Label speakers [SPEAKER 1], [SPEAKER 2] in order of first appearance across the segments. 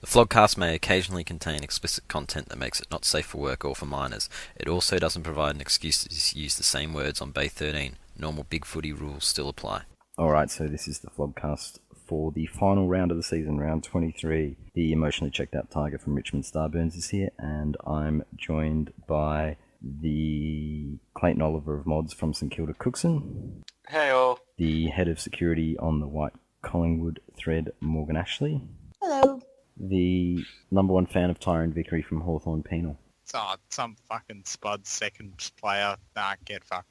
[SPEAKER 1] The Flogcast may occasionally contain explicit content that makes it not safe for work or for minors. It also doesn't provide an excuse to use the same words on Bay 13. Normal big footy rules still apply.
[SPEAKER 2] Alright, so this is the Flogcast for the final round of the season, round 23. The emotionally checked out tiger from Richmond, Starburns, is here, and I'm joined by the Clayton Oliver of Mods from St Kilda, Cookson.
[SPEAKER 3] Hey all.
[SPEAKER 2] The head of security on the White Collingwood thread, Morgan Ashley.
[SPEAKER 4] Hello.
[SPEAKER 2] The number one fan of Tyrone Vickery from Hawthorn, Penal.
[SPEAKER 5] Some fucking spud second player. Nah, get fucked.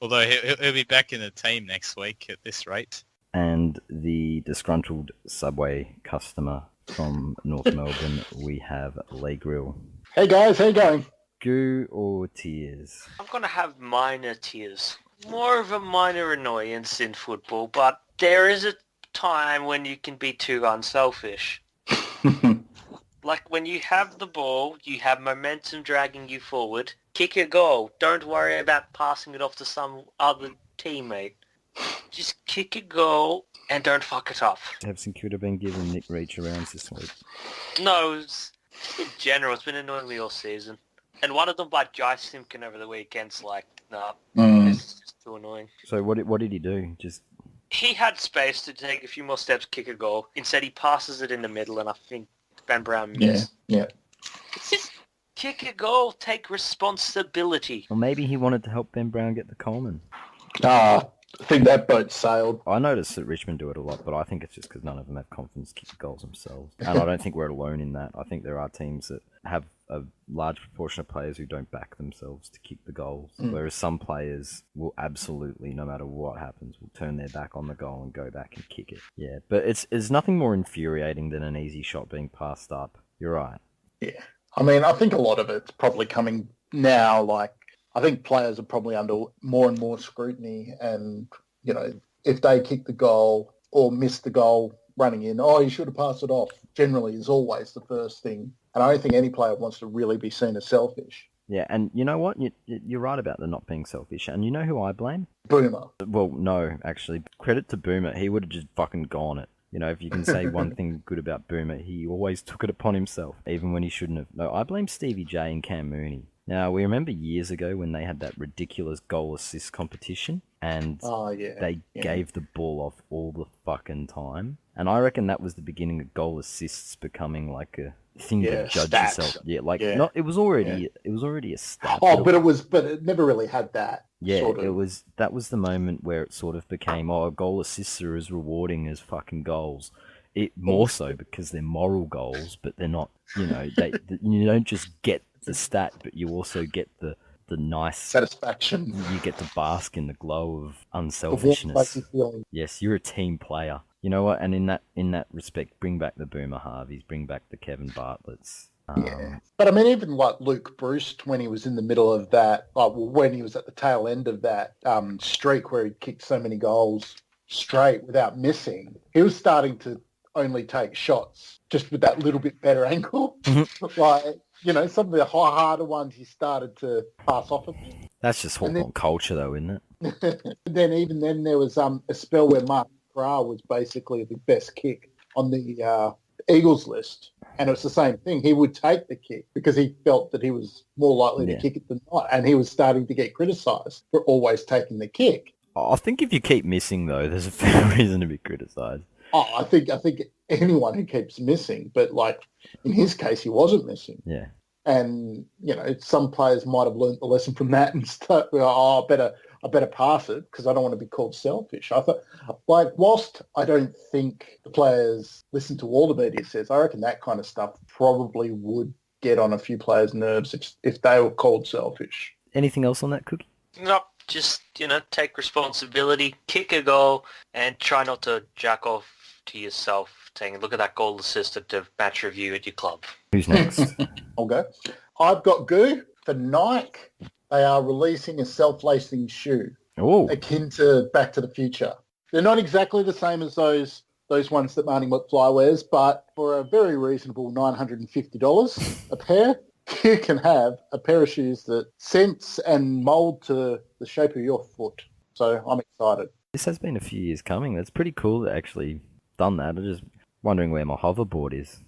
[SPEAKER 5] Although he'll be back in the team next week at this rate.
[SPEAKER 2] And the disgruntled Subway customer from North Melbourne, we have Grille.
[SPEAKER 4] Hey guys, how you going?
[SPEAKER 2] Goo or tears?
[SPEAKER 3] I'm going to have minor tears. More of a minor annoyance in football, but there is a time when you can be too unselfish. Like when you have the ball, you have momentum dragging you forward, kick a goal. Don't worry about passing it off to some other teammate. Just kick a goal and don't fuck it up.
[SPEAKER 2] Have St Kilda been given Nick Reach arounds this week?
[SPEAKER 3] No, it's, in general, it's been annoying me all season. And one of them by Jai Simpkin over the weekend's like, nah, it's just too annoying.
[SPEAKER 2] So what did he do? Just
[SPEAKER 3] He had space to take a few more steps, kick a goal. Instead, he passes it in the middle, and I think Ben Brown missed.
[SPEAKER 4] Yeah.
[SPEAKER 3] It's just kick a goal, take responsibility.
[SPEAKER 2] Or maybe he wanted to help Ben Brown get the Coleman.
[SPEAKER 4] I think that boat sailed.
[SPEAKER 2] I notice that Richmond do it a lot, but I think it's just because none of them have confidence to kick the goals themselves. And I don't think we're alone in that. I think there are teams that have a large proportion of players who don't back themselves to kick the goals, whereas some players will absolutely, no matter what happens, will turn their back on the goal and go back and kick it. Yeah, but it's nothing more infuriating than an easy shot being passed up. You're right.
[SPEAKER 4] Yeah. I mean, I think a lot of it's probably coming now, like, I think players are probably under more and more scrutiny and, you know, if they kick the goal or miss the goal running in, oh, you should have passed it off, generally is always the first thing. And I don't think any player wants to really be seen as selfish.
[SPEAKER 2] Yeah, and you know what? You're right about the not being selfish. And you know who I blame?
[SPEAKER 4] Boomer.
[SPEAKER 2] Well, no, actually. Credit to Boomer. He would have just fucking gone it. You know, if you can say one thing good about Boomer, he always took it upon himself, even when he shouldn't have. No, I blame Stevie J and Cam Mooney. Now, we remember years ago when they had that ridiculous goal assist competition, and they gave the ball off all the fucking time. And I reckon that was the beginning of goal assists becoming like a thing to judge
[SPEAKER 4] stats.
[SPEAKER 2] yourself. Yeah, like not. It was already a stat.
[SPEAKER 4] Oh, but it never really had that.
[SPEAKER 2] Yeah,
[SPEAKER 4] sort of.
[SPEAKER 2] it was. That was the moment where it sort of became, goal assists are as rewarding as fucking goals. It more so because they're moral goals, but they're not. You know, you don't just get the stat, but you also get the nice
[SPEAKER 4] satisfaction.
[SPEAKER 2] You get to bask in the glow of unselfishness. Yes, you're a team player. You know what? And in that respect, bring back the Boomer Harveys, bring back the Kevin Bartletts.
[SPEAKER 4] Yeah, but I mean, even like Luke Bruce, when he was in the middle of that, when he was at the tail end of that streak where he kicked so many goals straight without missing, he was starting to only take shots just with that little bit better angle. Like, you know, some of the harder ones he started to pass off a bit.
[SPEAKER 2] That's just Hawthorn culture, though, isn't
[SPEAKER 4] it? Then there was a spell where Mark Grille was basically the best kick on the Eagles list, and it was the same thing. He would take the kick because he felt that he was more likely to kick it than not, and he was starting to get criticised for always taking the kick.
[SPEAKER 2] I think if you keep missing, though, there's a fair reason to be criticised.
[SPEAKER 4] Oh, I think anyone who keeps missing, but like in his case, he wasn't missing.
[SPEAKER 2] Yeah.
[SPEAKER 4] And you know, some players might have learned the lesson from that and start, I better pass it because I don't want to be called selfish. I thought, like, whilst I don't think the players listen to all the media says, I reckon that kind of stuff probably would get on a few players' nerves if they were called selfish.
[SPEAKER 2] Anything else on that, Cookie?
[SPEAKER 3] Nope. Just, take responsibility, kick a goal, and try not to jack off to yourself, saying, look at that goal assist at the match review at your club.
[SPEAKER 2] Who's next?
[SPEAKER 4] I'll go. I've got Goo. For Nike, they are releasing a self-lacing shoe akin to Back to the Future. They're not exactly the same as those ones that Marty McFly wears, but for a very reasonable $950 a pair, you can have a pair of shoes that sense and mould to the shape of your foot. So I'm excited.
[SPEAKER 2] This has been a few years coming. That's pretty cool to actually done that. I'm just wondering where my hoverboard is.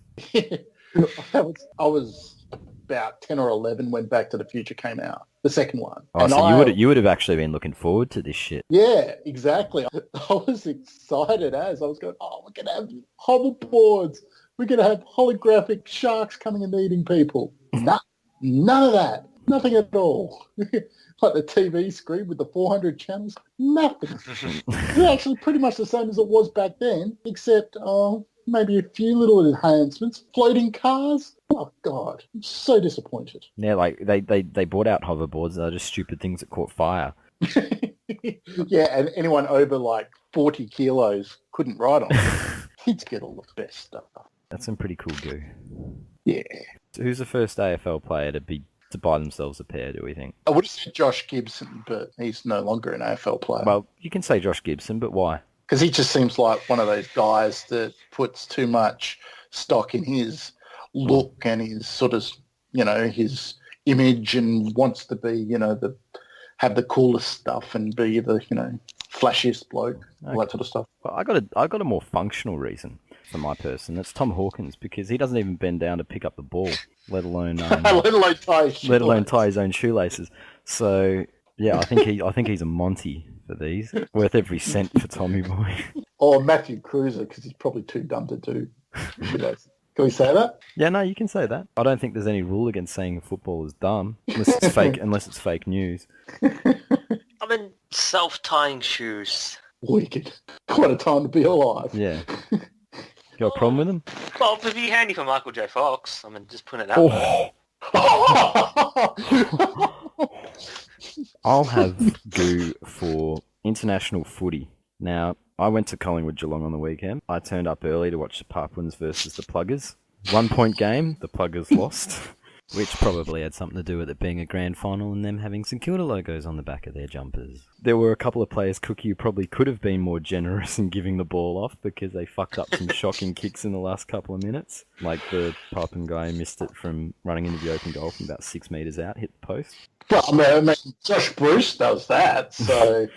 [SPEAKER 4] I was about 10 or 11 when Back to the Future came out, the second one.
[SPEAKER 2] Oh, so you would have actually been looking forward to this shit.
[SPEAKER 4] Yeah, exactly. I was excited as I was going, we're going to have hoverboards. We're going to have holographic sharks coming and eating people. None of that. Nothing at all. Like the TV screen with the 400 channels. Nothing. It's actually pretty much the same as it was back then, except maybe a few little enhancements. Floating cars. Oh, God. I'm so disappointed.
[SPEAKER 2] Yeah, like they brought out hoverboards. They're just stupid things that caught fire.
[SPEAKER 4] Yeah, and anyone over like 40 kilos couldn't ride on it. Kids get all the best stuff.
[SPEAKER 2] That's some pretty cool goo.
[SPEAKER 4] Yeah.
[SPEAKER 2] So who's the first AFL player to buy themselves a pair, do we think?
[SPEAKER 4] I would have said Josh Gibson, but he's no longer an AFL player.
[SPEAKER 2] Well, you can say Josh Gibson, but why?
[SPEAKER 4] Because he just seems like one of those guys that puts too much stock in his look and his sort of, his image and wants to be, have the coolest stuff and be the, flashiest bloke, all that sort of stuff.
[SPEAKER 2] Well, I got a more functional reason for my person. That's Tom Hawkins, because he doesn't even bend down to pick up the ball, let alone tie his own shoelaces. So yeah, I think he's a Monty for these, worth every cent for Tommy Boy.
[SPEAKER 4] Or Matthew Cruiser, because he's probably too dumb to do. Can we say that?
[SPEAKER 2] Yeah, no, you can say that. I don't think there's any rule against saying football is dumb, unless it's fake news.
[SPEAKER 3] I'm in self-tying shoes.
[SPEAKER 4] Wicked. What a time to be alive.
[SPEAKER 2] Yeah. Got a problem with them?
[SPEAKER 3] Well, it'd be handy for Michael J. Fox. I mean, just put it out there.
[SPEAKER 2] I'll have goo for international footy. Now, I went to Collingwood Geelong on the weekend. I turned up early to watch the Papuans versus the Pluggers. 1 point game, the Pluggers lost, which probably had something to do with it being a grand final and them having St Kilda logos on the back of their jumpers. There were a couple of players, Cookie, who probably could have been more generous in giving the ball off because they fucked up some shocking kicks in the last couple of minutes. Like the Papuan guy missed it from running into the open goal from about 6 metres out, hit the post.
[SPEAKER 4] Well, I mean, Josh Bruce does that, so...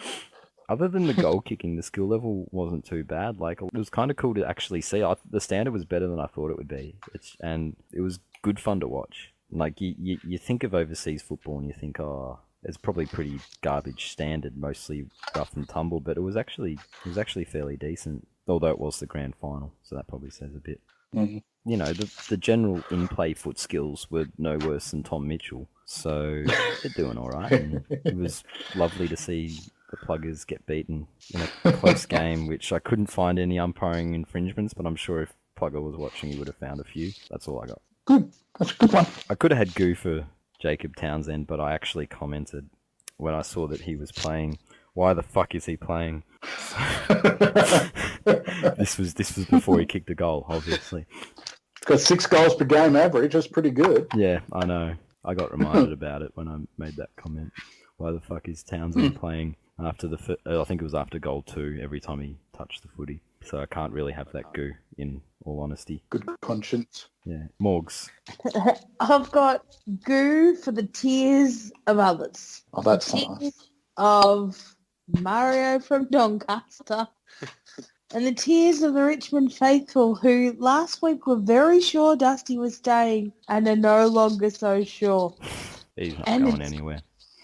[SPEAKER 2] Other than the goal kicking, the skill level wasn't too bad. Like, it was kind of cool to actually see. The standard was better than I thought it would be. And it was good fun to watch. Like, you think of overseas football and you think, it's probably pretty garbage standard, mostly rough and tumble, but it was actually fairly decent, although it was the grand final, so that probably says a bit.
[SPEAKER 4] Mm-hmm.
[SPEAKER 2] The general in-play foot skills were no worse than Tom Mitchell, so they're doing all right. And it was lovely to see the Pluggers get beaten in a close game, which I couldn't find any umpiring infringements, but I'm sure if Plugger was watching, he would have found a few. That's all I got.
[SPEAKER 4] Good. That's a good one.
[SPEAKER 2] I could have had goo for Jacob Townsend, but I actually commented when I saw that he was playing, why the fuck is he playing? This was before he kicked a goal, obviously.
[SPEAKER 4] It's got 6 goals per game average. That's pretty good.
[SPEAKER 2] Yeah, I know. I got reminded about it when I made that comment. Why the fuck is Townsend playing after I think it was after goal 2 every time he touched the footy? So I can't really have that goo, in all honesty.
[SPEAKER 4] Good conscience.
[SPEAKER 2] Yeah. Morgs.
[SPEAKER 6] I've got goo for the tears of others.
[SPEAKER 4] Oh, that's
[SPEAKER 6] tears
[SPEAKER 4] nice.
[SPEAKER 6] Of Mario from Doncaster. And the tears of the Richmond faithful, who last week were very sure Dusty was staying and are no longer so sure.
[SPEAKER 2] He's not going anywhere.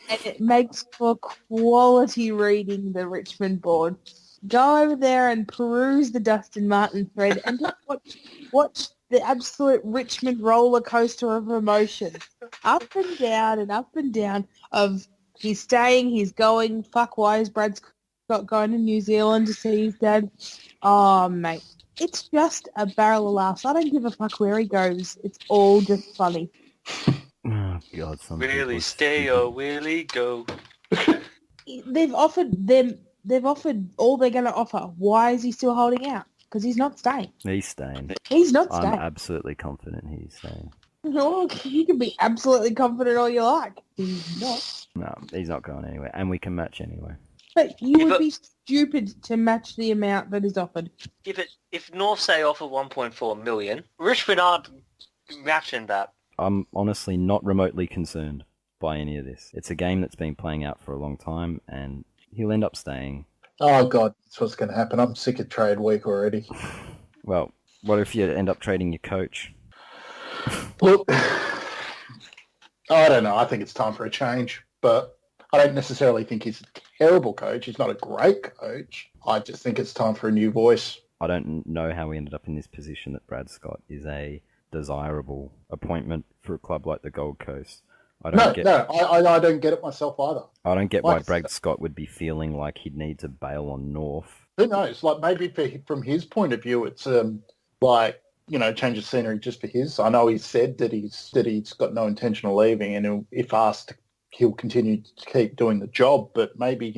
[SPEAKER 6] And it makes for quality reading, the Richmond board. Go over there and peruse the Dustin Martin thread and just watch the absolute Richmond roller coaster of emotion. Up and down of he's staying, he's going, fuck, why is Brad Scott going to New Zealand to see his dad? Oh, mate. It's just a barrel of laughs. I don't give a fuck where he goes. It's all just funny.
[SPEAKER 2] Oh, God.
[SPEAKER 3] Will he stay or will he go?
[SPEAKER 6] They've offered all they're going to offer. Why is he still holding out? Because he's not staying.
[SPEAKER 2] He's staying.
[SPEAKER 6] He's not staying.
[SPEAKER 2] I'm absolutely confident he's staying.
[SPEAKER 6] No, you can be absolutely confident all you like. He's not.
[SPEAKER 2] No, he's not going anywhere. And we can match anyway.
[SPEAKER 6] But you would be stupid to match the amount that is offered.
[SPEAKER 3] If North say offer 1.4 million, Richmond aren't matching that.
[SPEAKER 2] I'm honestly not remotely concerned by any of this. It's a game that's been playing out for a long time, and he'll end up staying.
[SPEAKER 4] Oh, God, that's what's going to happen. I'm sick of trade week already.
[SPEAKER 2] Well, What if you end up trading your coach?
[SPEAKER 4] Look, I don't know. I think it's time for a change, but I don't necessarily think he's a terrible coach. He's not a great coach. I just think it's time for a new voice.
[SPEAKER 2] I don't know how we ended up in this position that Brad Scott is a desirable appointment for a club like the Gold Coast. I don't get it myself either. I don't get why Brad Scott would be feeling like he'd need to bail on North.
[SPEAKER 4] Who knows? Like maybe from his point of view, it's change of scenery just for his. I know he said that he's got no intention of leaving, and if asked, he'll continue to keep doing the job. But maybe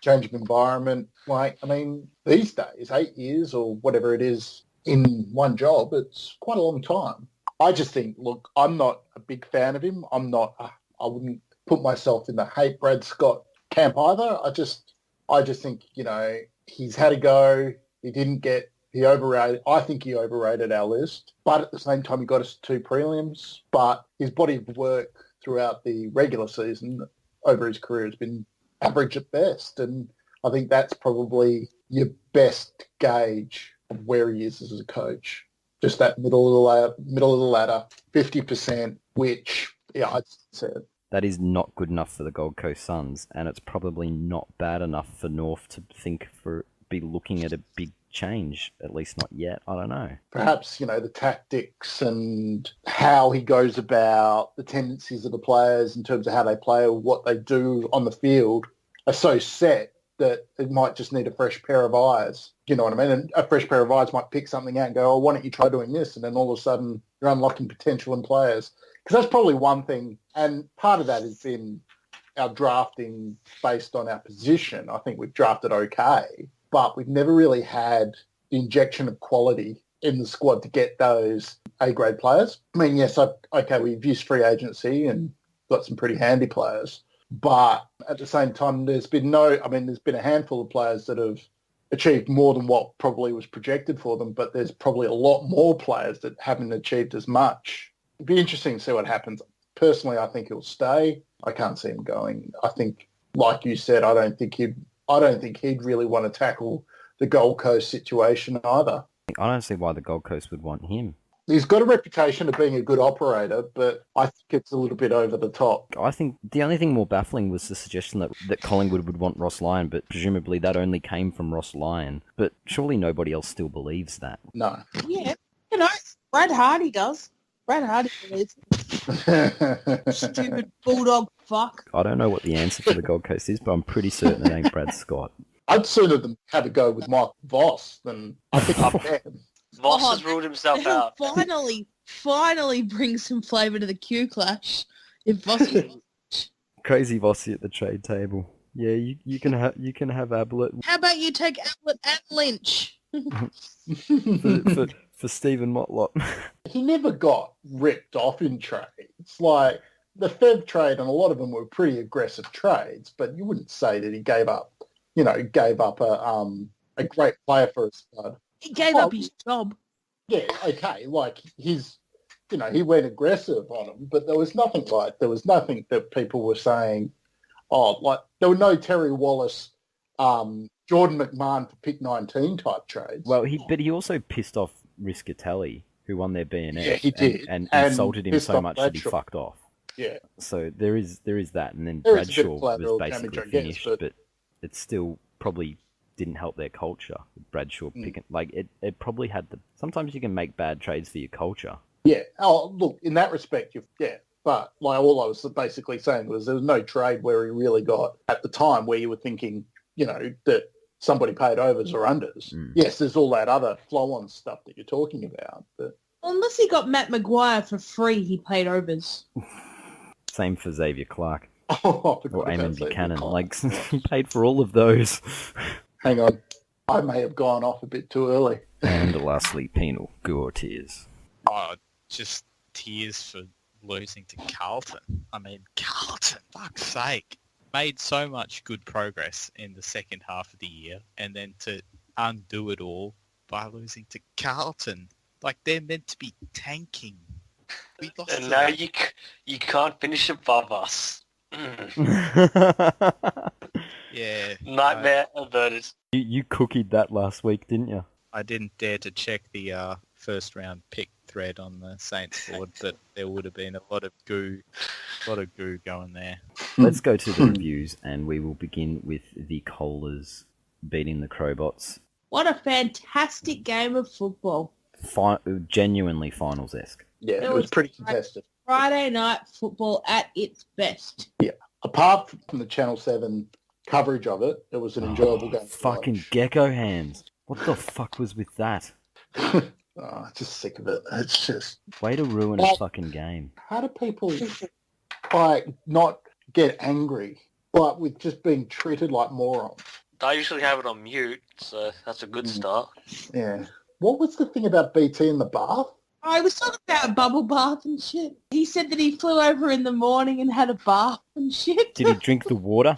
[SPEAKER 4] change of environment. Like, I mean, these days, 8 years or whatever it is in one job, it's quite a long time. I just think, look, I'm not a big fan of him. I wouldn't put myself in the hate Brad Scott camp either. I just think, he's had a go. He overrated. I think he overrated our list. But at the same time, he got us 2 prelims. But his body of work throughout the regular season over his career has been average at best. And I think that's probably your best gauge of where he is as a coach. Just that middle of the ladder, 50%, which, I'd say it.
[SPEAKER 2] That is not good enough for the Gold Coast Suns, and it's probably not bad enough for North to be looking at a big change, at least not yet. I don't know.
[SPEAKER 4] Perhaps, the tactics and how he goes about the tendencies of the players in terms of how they play or what they do on the field are so set that it might just need a fresh pair of eyes. You know what I mean? And a fresh pair of eyes might pick something out and go, oh, why don't you try doing this? And then all of a sudden you're unlocking potential in players. Because that's probably one thing. And part of that has been our drafting based on our position. I think we've drafted okay, but we've never really had the injection of quality in the squad to get those A-grade players. I mean, yes, we've used free agency and got some pretty handy players. But at the same time, there's been a handful of players that have achieved more than what probably was projected for them, but there's probably a lot more players that haven't achieved as much. It'd be interesting to see what happens. Personally, I think he'll stay. I can't see him going. I think, like you said, I don't think he'd really want to tackle the Gold Coast situation either.
[SPEAKER 2] I don't see why the Gold Coast would want him.
[SPEAKER 4] He's got a reputation of being a good operator, but I think it's a little bit over the top.
[SPEAKER 2] I think the only thing more baffling was the suggestion that Collingwood would want Ross Lyon, but presumably that only came from Ross Lyon. But surely nobody else still believes that.
[SPEAKER 4] No.
[SPEAKER 6] Yeah, Brad Hardy does. Brad Hardy believes it. Stupid bulldog fuck.
[SPEAKER 2] I don't know what the answer for the Gold Coast is, but I'm pretty certain it ain't Brad Scott.
[SPEAKER 4] I'd sooner them have a go with Mike Voss than I think up there.
[SPEAKER 3] Voss has ruled himself out.
[SPEAKER 6] Finally bring some flavour to the Q clash. If Voss
[SPEAKER 2] Crazy Vossi at the trade table. Yeah, you can have Ablett.
[SPEAKER 6] How about you take Ablett and Lynch?
[SPEAKER 2] for Stephen Motlop.
[SPEAKER 4] He never got ripped off in trades. Like the Fev trade, and a lot of them were pretty aggressive trades, but you wouldn't say that he gave up a great player for a stud.
[SPEAKER 6] He gave up his job.
[SPEAKER 4] Yeah, okay. Like he went aggressive on him, but there was nothing that people were saying, there were no Terry Wallace, Jordan McMahon for pick 19 type trades.
[SPEAKER 2] Well, he also pissed off Riscatelli, who won their BNF.
[SPEAKER 4] Yeah, he did.
[SPEAKER 2] And insulted him so much that he fucked off.
[SPEAKER 4] Yeah.
[SPEAKER 2] So there is that, and then Bradshaw was basically finished, but it still probably didn't help their culture. Bradshaw picking it probably had sometimes you can make bad trades for your culture.
[SPEAKER 4] Yeah. Oh, look, in that respect, but all I was basically saying was there was no trade where he really got at the time where you were thinking, that somebody paid overs or unders. Yes, there's all that other flow-on stuff that you're talking about, but
[SPEAKER 6] unless he got Matt Maguire for free, he paid overs.
[SPEAKER 2] Same for Xavier Clark.
[SPEAKER 4] Or
[SPEAKER 2] Eamon Buchanan. He paid for all of those.
[SPEAKER 4] Hang on. I may have gone off a bit too early.
[SPEAKER 2] And lastly, Penal. Gore tears.
[SPEAKER 5] Oh, just tears for losing to Carlton. I mean, Carlton, fuck's sake. Made so much good progress in the second half of the year, and then to undo it all by losing to Carlton. Like, they're meant to be tanking. We lost
[SPEAKER 3] and now you can't finish above us.
[SPEAKER 5] Yeah.
[SPEAKER 3] Nightmare averted.
[SPEAKER 2] You cookied that last week, didn't you?
[SPEAKER 5] I didn't dare to check the first round pick thread on the Saints board, but there would have been a lot of goo going there.
[SPEAKER 2] Let's go to the reviews, and we will begin with the Kohlers beating the Crowbots.
[SPEAKER 6] What a fantastic game of football.
[SPEAKER 2] Genuinely finals-esque.
[SPEAKER 4] Yeah, it was pretty contested.
[SPEAKER 6] Friday night football at its best.
[SPEAKER 4] Yeah. Apart from the Channel 7 coverage of it, it was an enjoyable game.
[SPEAKER 2] Fucking gecko hands. What the fuck was with that?
[SPEAKER 4] Just sick of it. It's just...
[SPEAKER 2] Way to ruin a fucking game.
[SPEAKER 4] How do people not get angry, but with just being treated like morons?
[SPEAKER 3] I usually have it on mute, so that's a good start.
[SPEAKER 4] Yeah. What was the thing about BT in the bath?
[SPEAKER 6] I was talking about bubble bath and shit. He said that he flew over in the morning and had a bath and shit.
[SPEAKER 2] Did he drink the water?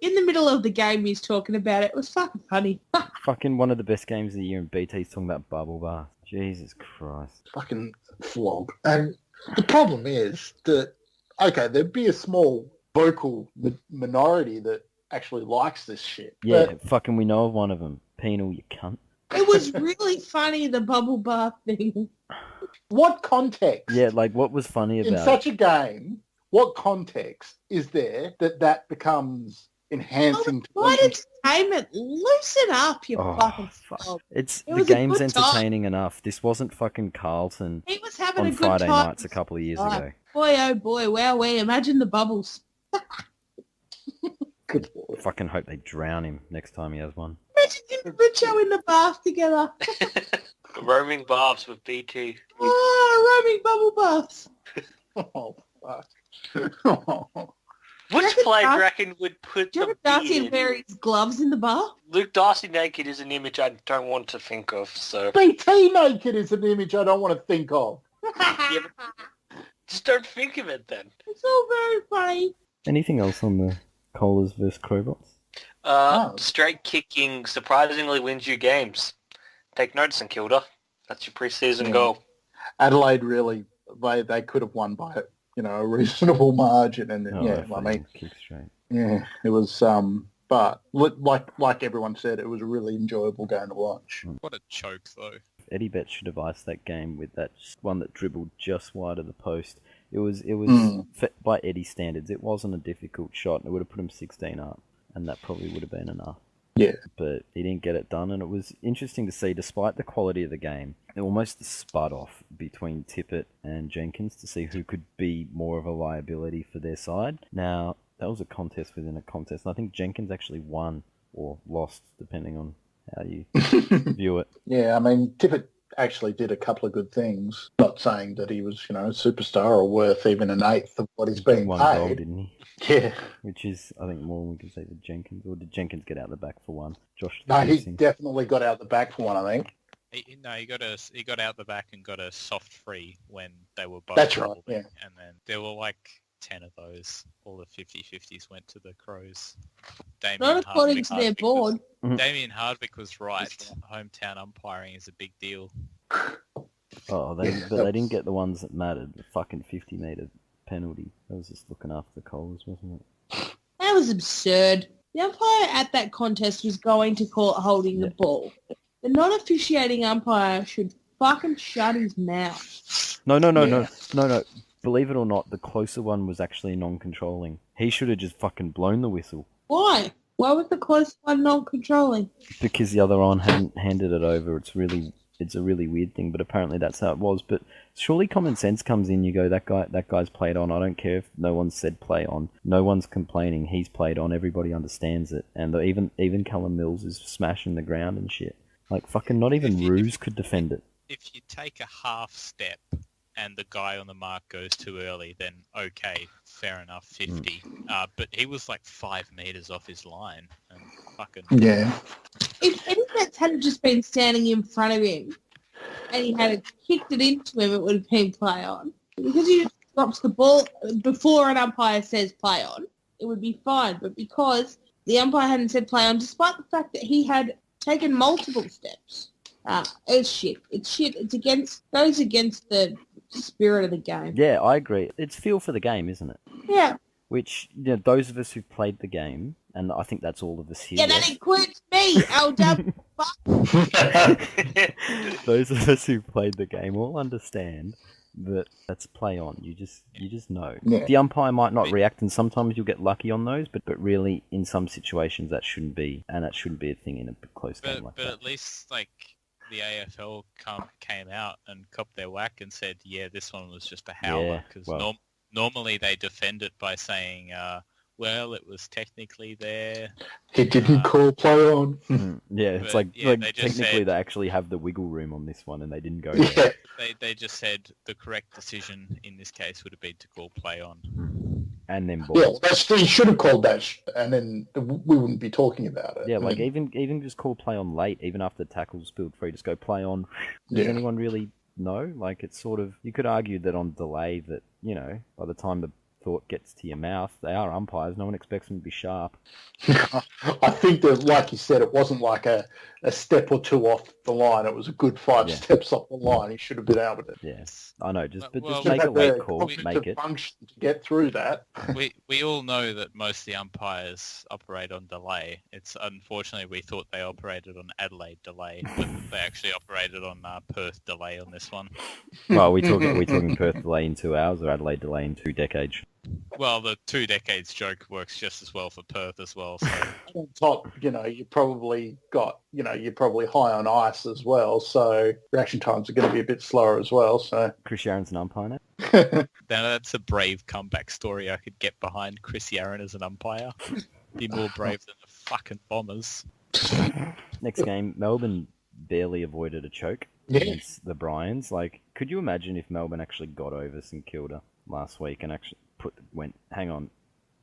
[SPEAKER 6] In the middle of the game he's talking about it. It was fucking funny.
[SPEAKER 2] Fucking one of the best games of the year, and BT's talking about bubble bath. Jesus Christ.
[SPEAKER 4] Fucking flog. And the problem is that, okay, there'd be a small vocal minority that actually likes this shit.
[SPEAKER 2] Yeah, fucking we know of one of them. Penal, you cunt.
[SPEAKER 6] It was really funny, the bubble bath thing.
[SPEAKER 4] What context?
[SPEAKER 2] Yeah, like what was funny about
[SPEAKER 4] in such a game? What context is there that becomes enhancing?
[SPEAKER 6] What entertainment? Loosen up, you fucking frog.
[SPEAKER 2] The game's entertaining enough. This wasn't fucking Carlton.
[SPEAKER 6] He was having
[SPEAKER 2] on
[SPEAKER 6] a good
[SPEAKER 2] Friday
[SPEAKER 6] time.
[SPEAKER 2] nights a couple of years ago.
[SPEAKER 6] Boy, oh boy, wowee! Imagine the bubbles.
[SPEAKER 4] Good Lord.
[SPEAKER 2] Fucking hope they drown him next time he has one.
[SPEAKER 6] Imagine him and Richo in the bath together.
[SPEAKER 3] Roaming baths with BT.
[SPEAKER 6] Oh, roaming bubble baths.
[SPEAKER 4] Oh, fuck.
[SPEAKER 3] Which player do you reckon would put
[SPEAKER 6] Do you
[SPEAKER 3] the
[SPEAKER 6] Darcy
[SPEAKER 3] beard?
[SPEAKER 6] wear his gloves in the bath?
[SPEAKER 3] Luke Darcy naked is an image I don't want to think of, so...
[SPEAKER 4] BT naked is an image I don't want to think of.
[SPEAKER 3] Yeah, just don't think of it then.
[SPEAKER 6] It's all very funny.
[SPEAKER 2] Anything else on the Kohlers versus Crowbots?
[SPEAKER 3] Straight kicking surprisingly wins you games. Take note, St Kilda. That's your pre-season goal.
[SPEAKER 4] Adelaide really, they could have won by a reasonable margin, and
[SPEAKER 2] kick straight.
[SPEAKER 4] Yeah, it was. But like everyone said, it was a really enjoyable game to watch.
[SPEAKER 5] What a choke, though.
[SPEAKER 2] Eddie Bet should have iced that game with that one that dribbled just wide of the post. It was by Eddie standards, it wasn't a difficult shot, and it would have put him 16 up, and that probably would have been enough.
[SPEAKER 4] Yeah.
[SPEAKER 2] But he didn't get it done, and it was interesting to see, despite the quality of the game, it almost spud off between Tippett and Jenkins to see who could be more of a liability for their side. Now, that was a contest within a contest, and I think Jenkins actually won or lost, depending on how you view it.
[SPEAKER 4] Yeah, I mean, Tippett actually did a couple of good things. Not saying that he was, a superstar or worth even an eighth of what he's being
[SPEAKER 2] One
[SPEAKER 4] paid.
[SPEAKER 2] goal, didn't he?
[SPEAKER 4] Yeah.
[SPEAKER 2] Which is, I think, more than we can say to Jenkins. Or did Jenkins get out the back for one? Josh?
[SPEAKER 4] No, he definitely got out the back for one, I think.
[SPEAKER 5] He got out the back and got a soft free when they were both.
[SPEAKER 4] That's right, yeah.
[SPEAKER 5] And then there were like 10 of those. All the 50-50s went to the Crows.
[SPEAKER 6] Not according to their board.
[SPEAKER 5] Damien Hardwick was right. Hometown umpiring is a big deal.
[SPEAKER 2] Oh, they didn't get the ones that mattered. The fucking 50-metre penalty. That was just looking after the Coles, wasn't it?
[SPEAKER 6] That was absurd. The umpire at that contest was going to call it holding the ball. The non-officiating umpire should fucking shut his mouth.
[SPEAKER 2] No. Believe it or not, the closer one was actually non-controlling. He should have just fucking blown the whistle.
[SPEAKER 6] Why? Why was the close one non-controlling?
[SPEAKER 2] Because the other one hadn't handed it over. It's a really weird thing, but apparently that's how it was. But surely common sense comes in. You go, that guy's played on. I don't care if no one said play on. No one's complaining. He's played on. Everybody understands it. And even Callum Mills is smashing the ground and shit. Like fucking not even Ruse could defend it.
[SPEAKER 5] If you take a half step and the guy on the mark goes too early, then okay, fair enough, 50. But he was like 5 meters off his line. And fucking...
[SPEAKER 4] Yeah.
[SPEAKER 6] If Eddie Betts had just been standing in front of him and he had kicked it into him, it would have been play on. Because he just drops the ball before an umpire says play on, it would be fine. But because the umpire hadn't said play on, despite the fact that he had taken multiple steps, it's shit. It's shit. Goes against the spirit of the game.
[SPEAKER 2] Yeah, I agree. It's feel for the game, isn't it?
[SPEAKER 6] Yeah.
[SPEAKER 2] Which, you know, those of us who've played the game, and I think that's all of us here.
[SPEAKER 6] Yeah, that includes me, LW.
[SPEAKER 2] Those of us who've played the game all understand that that's play on. You just know.
[SPEAKER 4] Yeah.
[SPEAKER 2] The umpire might not react, and sometimes you'll get lucky on those, but really, in some situations, that shouldn't be, and that shouldn't be a thing in a close game like that.
[SPEAKER 5] But at least, like, the AFL came out and copped their whack and said, yeah, this one was just a howler, because normally they defend it by saying, well, it was technically there.
[SPEAKER 4] He didn't call play on.
[SPEAKER 2] Yeah, it's like technically they actually have the wiggle room on this one, and they didn't go
[SPEAKER 4] Yeah.
[SPEAKER 2] there.
[SPEAKER 5] They just said the correct decision in this case would have been to call play on.
[SPEAKER 2] And then ball.
[SPEAKER 4] Yeah, he should have called that, and then we wouldn't be talking about it.
[SPEAKER 2] Yeah, like even just call play on late, even after the tackle's spilled free, just go play on. Does anyone really know? Like, it's sort of, you could argue that on delay that, you know, by the time the thought gets to your mouth, they are umpires. No one expects them to be sharp.
[SPEAKER 4] I think that, like you said, it wasn't like a step or two off the line. It was a good 5 steps off the line. He should have been able to.
[SPEAKER 2] Yes, I know. Just make
[SPEAKER 4] Have
[SPEAKER 2] a late
[SPEAKER 4] the
[SPEAKER 2] call. Make it.
[SPEAKER 4] function to get through that.
[SPEAKER 5] We all know that most of the umpires operate on delay. It's unfortunately we thought they operated on Adelaide delay, but they actually operated on Perth delay on this one.
[SPEAKER 2] Well, we talking Perth delay in 2 hours or Adelaide delay in 2 decades?
[SPEAKER 5] Well, the 2 decades joke works just as well for Perth as well. So.
[SPEAKER 4] On top, you're probably high on ice as well, so reaction times are going to be a bit slower as well. So
[SPEAKER 2] Chris Yaron's an umpire now?
[SPEAKER 5] Now that's a brave comeback story I could get behind. Chris Yaron as an umpire. Be more brave than the fucking Bombers.
[SPEAKER 2] Next game, Melbourne barely avoided a choke against the Bryans. Like, could you imagine if Melbourne actually got over St Kilda last week and actually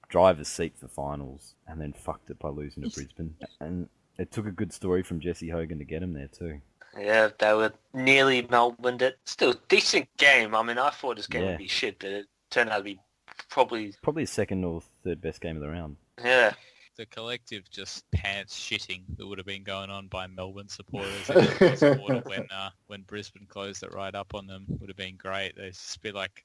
[SPEAKER 2] driver's seat for finals, and then fucked it by losing to Brisbane? And it took a good story from Jesse Hogan to get him there too.
[SPEAKER 3] Yeah, they were nearly Melbourne. Still, decent game. I mean, I thought this game would be shit, but it turned out to be probably
[SPEAKER 2] the second or third best game of the round.
[SPEAKER 3] Yeah.
[SPEAKER 5] The collective just pants shitting that would have been going on by Melbourne supporters when Brisbane closed it right up on them would have been great. They'd just be like,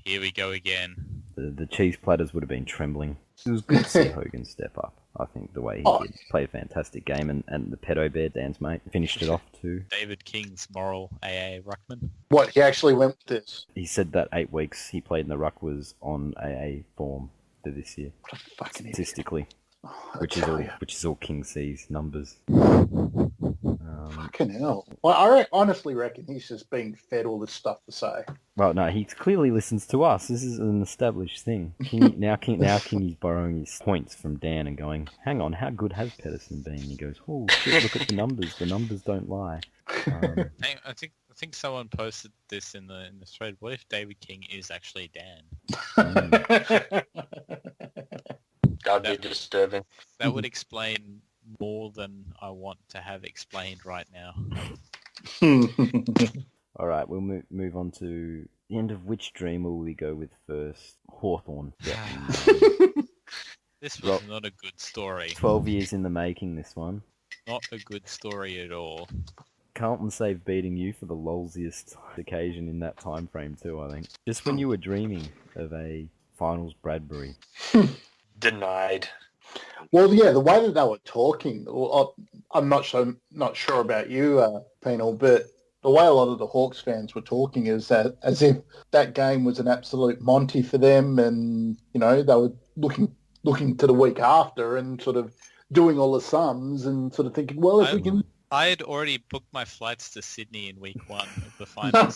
[SPEAKER 5] here we go again.
[SPEAKER 2] The cheese platters would have been trembling. It was good to see Hogan step up. I think the way he did. Played a fantastic game, and the pedo bear, Dan's mate, finished it off too.
[SPEAKER 5] David King's moral AA ruckman.
[SPEAKER 4] What, he actually went with this?
[SPEAKER 2] He said that 8 weeks he played in the ruck was on AA form for this year.
[SPEAKER 4] What a fucking
[SPEAKER 2] statistically. Which is all King C's numbers.
[SPEAKER 4] Fucking hell. Well, I honestly reckon he's just being fed all this stuff to say.
[SPEAKER 2] Well, no, he clearly listens to us. This is an established thing. Now Kingy's borrowing his points from Dan and going, hang on, how good has Pedersen been? And he goes, oh shit, look at the numbers. The numbers don't lie.
[SPEAKER 5] I think someone posted this in the thread. What if David King is actually Dan?
[SPEAKER 3] That'd be disturbing.
[SPEAKER 5] That would explain more than I want to have explained right now.
[SPEAKER 2] All right, we'll move on to the end of which dream will we go with first? Hawthorn.
[SPEAKER 5] This was not a good story.
[SPEAKER 2] 12 years in the making, this one.
[SPEAKER 5] Not a good story at all.
[SPEAKER 2] Carlton saved beating you for the lolsiest occasion in that time frame too, I think. Just when you were dreaming of a finals Bradbury.
[SPEAKER 3] Denied.
[SPEAKER 4] Well, yeah, the way that they were talking, I'm not sure about you, Penal, but the way a lot of the Hawks fans were talking is that as if that game was an absolute Monty for them, and they were looking to the week after and sort of doing all the sums and sort of thinking, well, if we can.
[SPEAKER 5] I had already booked my flights to Sydney in week 1 of the finals.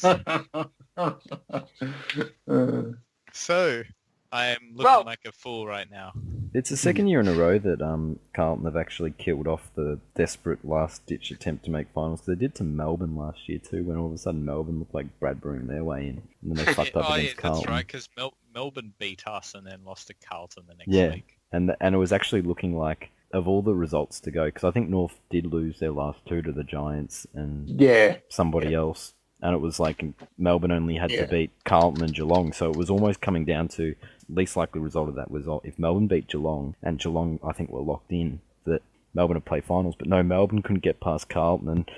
[SPEAKER 5] So I am looking like a fool right now.
[SPEAKER 2] It's the second year in a row that Carlton have actually killed off the desperate last-ditch attempt to make finals. They did to Melbourne last year too, when all of a sudden Melbourne looked like Bradbury their way in, and then they fucked up against Carlton.
[SPEAKER 5] That's right, because Melbourne beat us and then lost to Carlton the next week.
[SPEAKER 2] And it was actually looking like, of all the results to go, because I think North did lose their last 2 to the Giants and somebody else. And it was like Melbourne only had to beat Carlton and Geelong, so it was almost coming down to least likely result of that was if Melbourne beat Geelong, and Geelong I think were locked in, that Melbourne to play finals. But no, Melbourne couldn't get past Carlton, and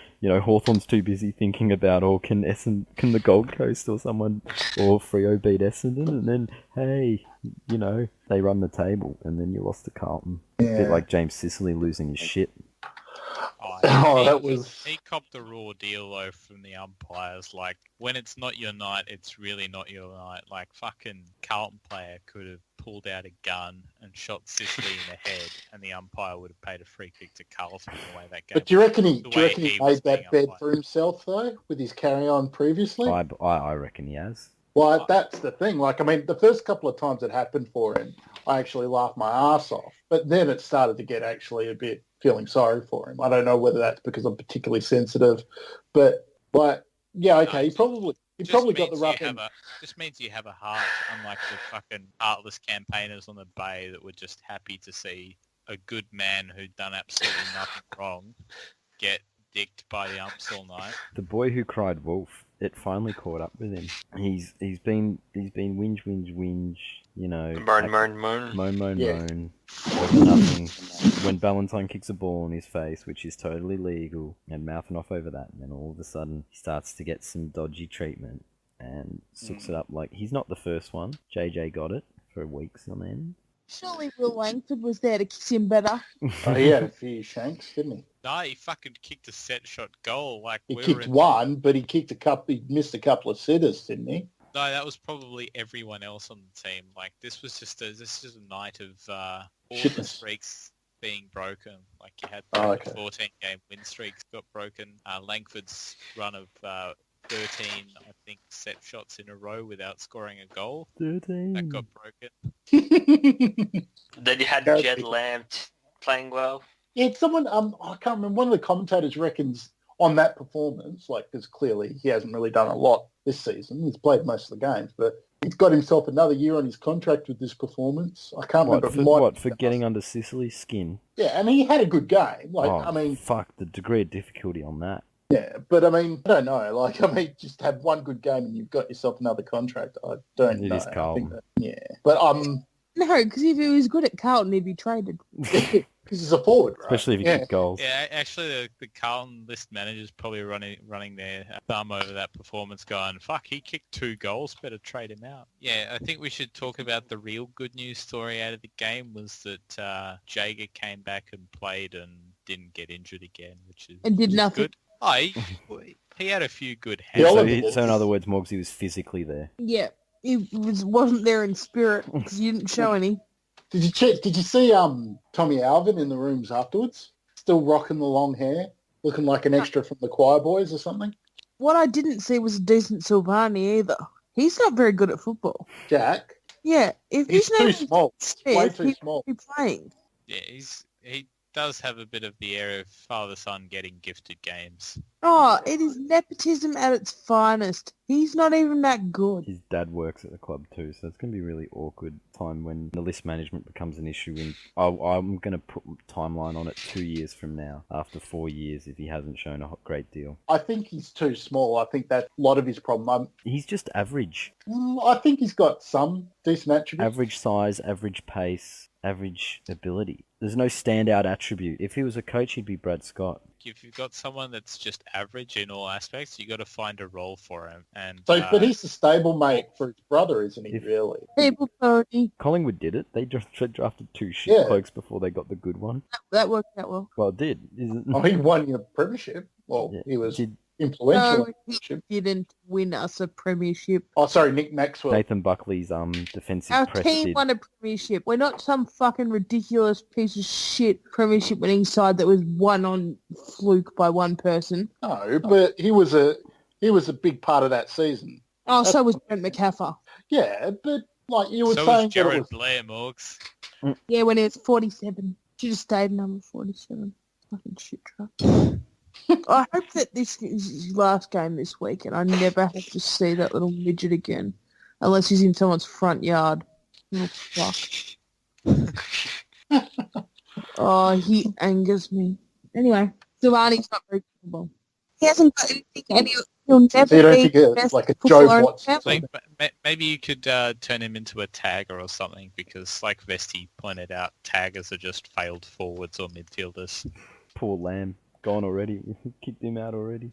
[SPEAKER 2] Hawthorn's too busy thinking about, can the Gold Coast or someone or Freo beat Essendon, and then hey, they run the table, and then you lost to Carlton.
[SPEAKER 4] Yeah.
[SPEAKER 2] A bit like James Sicily losing his shit.
[SPEAKER 5] He copped the raw deal though from the umpires. Like, when it's not your night, it's really not your night. Like, fucking Carlton player could have pulled out a gun and shot Sicily in the head, and the umpire would have paid a free kick to Carlton the way that game.
[SPEAKER 4] But do you reckon he made that bed for himself though, with his carry on previously?
[SPEAKER 2] I reckon he has.
[SPEAKER 4] Well, that's the thing. Like, I mean, the first couple of times it happened for him, I actually laughed my ass off. But then it started to get actually a bit feeling sorry for him. I don't know whether that's because I'm particularly sensitive, but yeah, okay, he probably got the rough end.
[SPEAKER 5] Just means you have a heart, unlike the fucking heartless campaigners on the bay that were just happy to see a good man who'd done absolutely nothing wrong get dicked by the umps all night.
[SPEAKER 2] The boy who cried wolf. It finally caught up with him. He's been whinge, moan, over nothing. When Ballantyne kicks a ball in his face, which is totally legal, and mouthing off over that, and then all of a sudden he starts to get some dodgy treatment and sooks it up like he's not the first one. JJ got it for weeks on end.
[SPEAKER 6] Surely Will Langford was there to kiss him better.
[SPEAKER 4] Oh, he had a few shanks, didn't he?
[SPEAKER 5] No, he fucking kicked a set shot goal. Like,
[SPEAKER 4] he kicked one, but he missed a couple of sitters, didn't he?
[SPEAKER 5] No, that was probably everyone else on the team. Like, this is a night of all the streaks being broken. Like, you had 14-game win streaks got broken. Langford's run of 13, I think, set shots in a row without scoring a goal.
[SPEAKER 2] 13.
[SPEAKER 5] That got broken.
[SPEAKER 3] Then you had Jed Lamb playing well.
[SPEAKER 4] Yeah, someone, I can't remember, one of the commentators reckons on that performance, like, because clearly he hasn't really done a lot this season. He's played most of the games, but he's got himself another year on his contract with this performance. I can't remember.
[SPEAKER 2] For getting under Sicily's skin?
[SPEAKER 4] Yeah, and he had a good game. Like,
[SPEAKER 2] fuck, the degree of difficulty on that.
[SPEAKER 4] Yeah, but I mean, I don't know. Like, I mean, just have one good game and you've got yourself another contract. I don't know.
[SPEAKER 2] It is Carlton.
[SPEAKER 4] But
[SPEAKER 6] no, because if he was good at Carlton, he'd be traded.
[SPEAKER 4] Because he's a forward, right?
[SPEAKER 2] Especially if he kicked goals.
[SPEAKER 5] Yeah, actually, the Carlton list manager's probably running their thumb over that performance, going, "Fuck, he kicked 2 goals. Better trade him out." Yeah, I think we should talk about the real good news story out of the game was that Jaeger came back and played and didn't get injured again, which is
[SPEAKER 6] nothing.
[SPEAKER 5] Good. Oh, he had a few good hands.
[SPEAKER 2] So in other words, Morgs, he was physically there.
[SPEAKER 6] Yeah, he wasn't there in spirit because you didn't show any.
[SPEAKER 4] Did you see Tommy Alvin in the rooms afterwards? Still rocking the long hair, looking like an extra from the Choir Boys or something?
[SPEAKER 6] What I didn't see was a decent Silvani either. He's not very good at football.
[SPEAKER 4] Jack?
[SPEAKER 6] Yeah. If
[SPEAKER 4] he's too small. Way too small.
[SPEAKER 6] He'd be playing.
[SPEAKER 5] Yeah, he does have a bit of the air of father-son getting gifted games.
[SPEAKER 6] Oh, it is nepotism at its finest. He's not even that good.
[SPEAKER 2] His dad works at the club too, so it's going to be a really awkward time when the list management becomes an issue. I'm going to put a timeline on it 2 years from now, after 4 years, if he hasn't shown a great deal.
[SPEAKER 4] I think he's too small. I think that's a lot of his problem.
[SPEAKER 2] He's just average.
[SPEAKER 4] I think he's got some decent attributes.
[SPEAKER 2] Average size, average pace, average ability. There's no standout attribute. If he was a coach, he'd be Brad Scott.
[SPEAKER 5] If you've got someone that's just average in all aspects, you got to find a role for him. And
[SPEAKER 4] but he's the stablemate for his brother, isn't he? Really?
[SPEAKER 6] Stable pony.
[SPEAKER 2] Collingwood did it. They just drafted 2 shit blokes before they got the good one.
[SPEAKER 6] That worked out well.
[SPEAKER 2] Well, it did.
[SPEAKER 4] He won your premiership. Well, he was influential.
[SPEAKER 6] No, he didn't win us a premiership.
[SPEAKER 4] Oh, sorry, Nick Maxwell.
[SPEAKER 2] Nathan Buckley's defensive
[SPEAKER 6] Our
[SPEAKER 2] press
[SPEAKER 6] team won a premiership. We're not some fucking ridiculous piece of shit premiership winning side that was won on fluke by one person.
[SPEAKER 4] No, but he was a big part of that season.
[SPEAKER 6] Oh, so was Brent McCaffer.
[SPEAKER 4] Yeah, but like you were
[SPEAKER 5] so
[SPEAKER 4] saying,
[SPEAKER 5] was Jared Blair, Morgs.
[SPEAKER 6] Yeah, when he was 47. Should have stayed number 47. Fucking shit truck. I hope that this is his last game this week and I never have to see that little midget again. Unless he's in someone's front yard. Oh, fuck. Oh, he angers me. Anyway, Silvani's not very capable. He hasn't got anything He'll
[SPEAKER 4] So
[SPEAKER 6] never
[SPEAKER 4] you don't
[SPEAKER 6] be
[SPEAKER 4] think
[SPEAKER 6] the
[SPEAKER 4] it's
[SPEAKER 6] best
[SPEAKER 4] like a Joe
[SPEAKER 6] footballer in
[SPEAKER 4] Watts?
[SPEAKER 6] the
[SPEAKER 5] I
[SPEAKER 6] family.
[SPEAKER 5] think maybe you could turn him into a tagger or something because, like Vesti pointed out, taggers are just failed forwards or midfielders.
[SPEAKER 2] Poor Lamb. Gone already. Kicked him out already.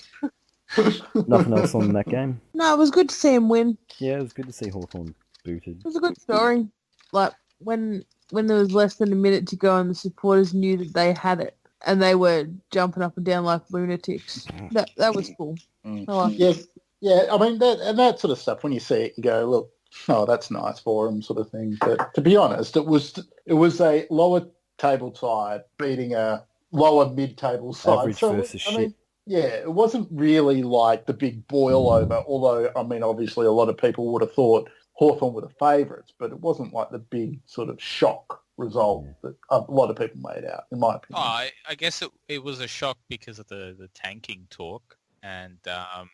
[SPEAKER 2] Nothing else on that game.
[SPEAKER 6] No, it was good to see him win.
[SPEAKER 2] Yeah, it was good to see Hawthorn booted.
[SPEAKER 6] It was a good story. Like when there was less than a minute to go and the supporters knew that they had it and they were jumping up and down like lunatics. That was cool. I liked it.
[SPEAKER 4] Yeah. I mean, that sort of stuff. When you see it, you go, "Look, oh, that's nice for them," sort of thing. But to be honest, it was a lower table side beating a lower mid-table side.
[SPEAKER 2] Average versus shit.
[SPEAKER 4] Yeah, it wasn't really like the big boil over, although, I mean, obviously a lot of people would have thought Hawthorn were the favourites, but it wasn't like the big sort of shock result that a lot of people made out, in my opinion.
[SPEAKER 5] I guess it was a shock because of the tanking talk and
[SPEAKER 4] That's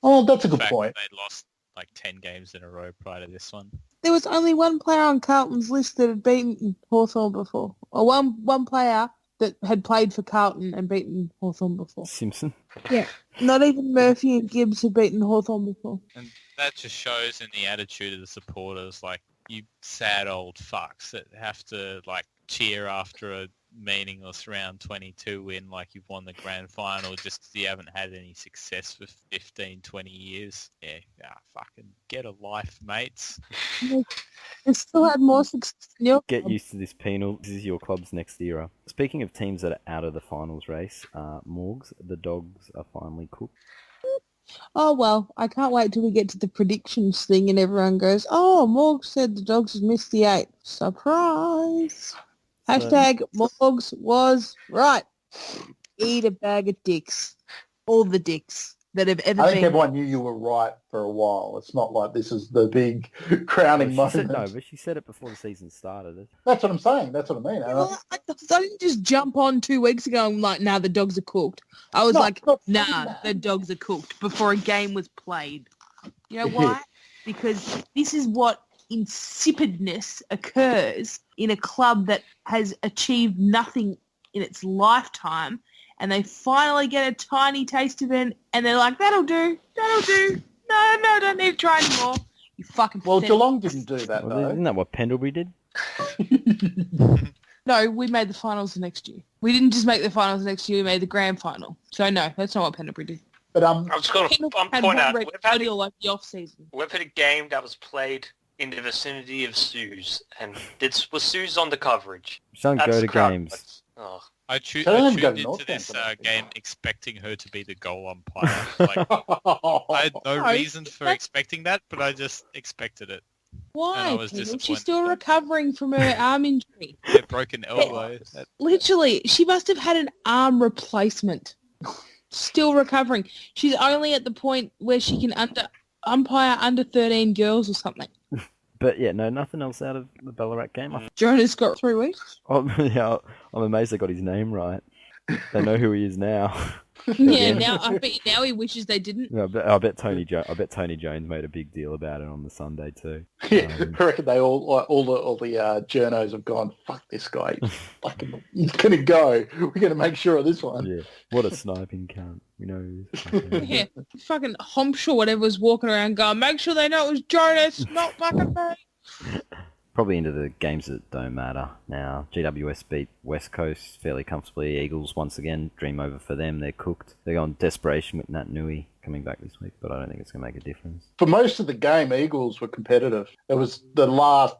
[SPEAKER 4] a
[SPEAKER 5] the
[SPEAKER 4] good
[SPEAKER 5] fact
[SPEAKER 4] point.
[SPEAKER 5] that they'd lost like 10 games in a row prior to this one.
[SPEAKER 6] There was only one player on Carlton's list that had beaten Hawthorn before. Or one player that had played for Carlton and beaten Hawthorn before.
[SPEAKER 2] Simpson.
[SPEAKER 6] Yeah. Not even Murphy and Gibbs had beaten Hawthorn before.
[SPEAKER 5] And that just shows in the attitude of the supporters, like, you sad old fucks that have to, like, cheer after a meaningless round 22 win like you've won the grand final just because you haven't had any success for 15, 20 years. Yeah, fucking get a life, mates.
[SPEAKER 6] They still had more success than your
[SPEAKER 2] Get
[SPEAKER 6] club.
[SPEAKER 2] used to this penal. This is your club's next era. Speaking of teams that are out of the finals race, Morgs, the Dogs are finally cooked.
[SPEAKER 6] Oh, well, I can't wait till we get to the predictions thing and everyone goes, oh, Morgs said the Dogs have missed the 8. Surprise! Hashtag Morgs was right. Eat a bag of dicks. All the dicks that have ever
[SPEAKER 4] I think
[SPEAKER 6] been.
[SPEAKER 4] everyone knew you were right for a while. It's not like this is the big crowning moment.
[SPEAKER 2] But she said it before the season started.
[SPEAKER 4] That's what I'm saying. That's what I mean.
[SPEAKER 6] Well, I didn't just jump on 2 weeks ago and like, nah, the Dogs are cooked. I was the Dogs are cooked before a game was played. You know why? Because this is what insipidness occurs in a club that has achieved nothing in its lifetime, and they finally get a tiny taste of it, and they're like, that'll do. No, don't need to try anymore. You fucking
[SPEAKER 4] Well,
[SPEAKER 6] pathetic.
[SPEAKER 4] Geelong didn't do that,
[SPEAKER 2] Well,
[SPEAKER 4] though.
[SPEAKER 2] isn't that what Pendlebury did?
[SPEAKER 6] No, we made the finals the next year. We didn't just make the finals the next year, we made the grand final. So no, that's not what Pendlebury did.
[SPEAKER 4] But
[SPEAKER 3] I'm just going to
[SPEAKER 6] Pendlebury had
[SPEAKER 3] point
[SPEAKER 6] one
[SPEAKER 3] out,
[SPEAKER 6] red card like the off-season.
[SPEAKER 3] we've had a game that was played in the vicinity of Sue's, and this was Sue's on the coverage.
[SPEAKER 2] Don't
[SPEAKER 3] That's
[SPEAKER 2] go to
[SPEAKER 3] crowd
[SPEAKER 2] games.
[SPEAKER 3] noise. Oh.
[SPEAKER 5] I tuned
[SPEAKER 4] Tell them to go to
[SPEAKER 5] into
[SPEAKER 4] North
[SPEAKER 5] this
[SPEAKER 4] Camp,
[SPEAKER 5] game expecting her to be the goal umpire. Like, I had no reason for expecting that, but I just expected it. And I
[SPEAKER 6] Why?
[SPEAKER 5] was
[SPEAKER 6] Pendle?
[SPEAKER 5] disappointed.
[SPEAKER 6] She's still recovering from her arm injury.
[SPEAKER 5] A broken elbow.
[SPEAKER 6] Literally, she must have had an arm replacement. Still recovering. She's only at the point where she can umpire under 13 girls or something.
[SPEAKER 2] But yeah, no, nothing else out of the Ballarat game.
[SPEAKER 6] Jonah's got 3 weeks.
[SPEAKER 2] Yeah, I'm amazed they got his name right. They know who he is now.
[SPEAKER 6] Yeah, now he wishes they didn't.
[SPEAKER 2] No, I bet Tony Jones made a big deal about it on the Sunday too.
[SPEAKER 4] I reckon they all the journos have gone, fuck this guy. He's going to go. We're going to make sure of this one.
[SPEAKER 2] Yeah, what a sniping cunt. We know.
[SPEAKER 6] Yeah, fucking Homsh or whatever was walking around going, make sure they know it was Jonas, not fucking me.
[SPEAKER 2] Probably into the games that don't matter now. GWS beat West Coast fairly comfortably. Eagles, once again, dream over for them. They're cooked. They're going desperation with Nat Nui coming back this week, but I don't think it's going to make a difference.
[SPEAKER 4] For most of the game, Eagles were competitive. It was the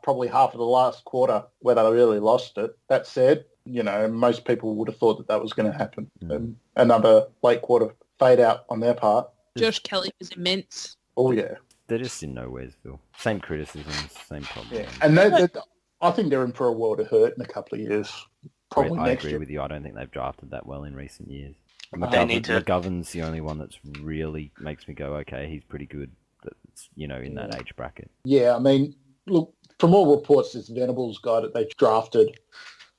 [SPEAKER 4] probably half of the last quarter where they really lost it. That said, most people would have thought that was going to happen. And another late quarter fade out on their part.
[SPEAKER 6] Josh Kelly was immense.
[SPEAKER 4] Oh, yeah.
[SPEAKER 2] They're just in nowheresville. Same criticisms, same problem.
[SPEAKER 4] Yeah. And I think they're in for a world of hurt in a couple of years. Probably
[SPEAKER 2] I
[SPEAKER 4] next
[SPEAKER 2] agree
[SPEAKER 4] year.
[SPEAKER 2] with you. I don't think they've drafted that well in recent years.
[SPEAKER 3] They need to-
[SPEAKER 2] McGovern's the only one that's really makes me go, okay, he's pretty good. That's, in that age bracket.
[SPEAKER 4] Yeah, I mean, look, from all reports, this Venables guy that they drafted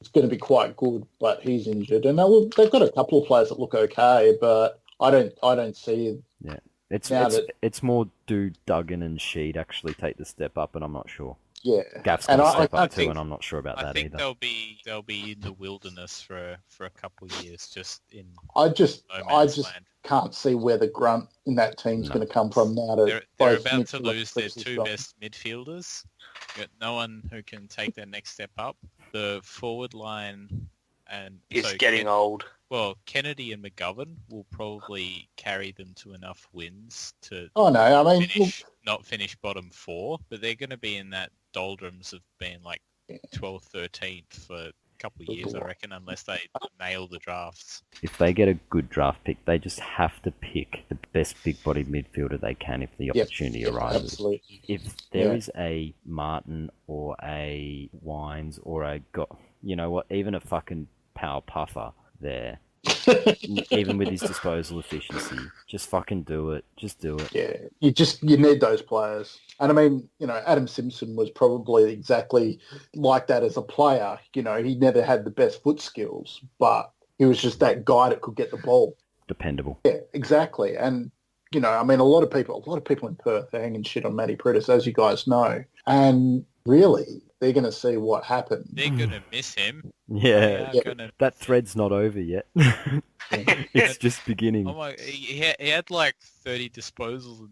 [SPEAKER 4] is going to be quite good, but he's injured. And they've got a couple of players that look okay, but I don't see
[SPEAKER 2] It's more do Duggan and Sheed actually take the step up, and I'm not sure.
[SPEAKER 4] Yeah,
[SPEAKER 2] Gaff's got to step up too, and I'm not sure about that either.
[SPEAKER 5] they'll be in the wilderness for a couple of years, just in.
[SPEAKER 4] I just can't see where the grunt in that team's going to come from now.
[SPEAKER 5] They're about to lose their two best midfielders. Got no one who can take their next step up. The forward line
[SPEAKER 3] is getting old.
[SPEAKER 5] Well, Kennedy and McGovern will probably carry them to enough wins to not finish bottom 4, but they're going to be in that doldrums of being like 12th, 13th for a couple of years, I reckon, unless they nail the drafts.
[SPEAKER 2] If they get a good draft pick, they just have to pick the best big-bodied midfielder they can if the opportunity arises.
[SPEAKER 4] Absolutely.
[SPEAKER 2] If there is a Martin or a Wines or even a fucking Power Puffer there, even with his disposal efficiency, just fucking do it. Just do it.
[SPEAKER 4] Yeah, you need those players. And I mean, Adam Simpson was probably exactly like that as a player. He never had the best foot skills, but he was just that guy that could get the ball.
[SPEAKER 2] Dependable.
[SPEAKER 4] Yeah, exactly. And I mean, a lot of people in Perth are hanging shit on Matty Pritis, as you guys know. And really, they're going to see what happens.
[SPEAKER 5] They're going to miss him.
[SPEAKER 2] Yeah. That thread's not over yet. It's just beginning.
[SPEAKER 5] Oh my! He had like 30 disposals and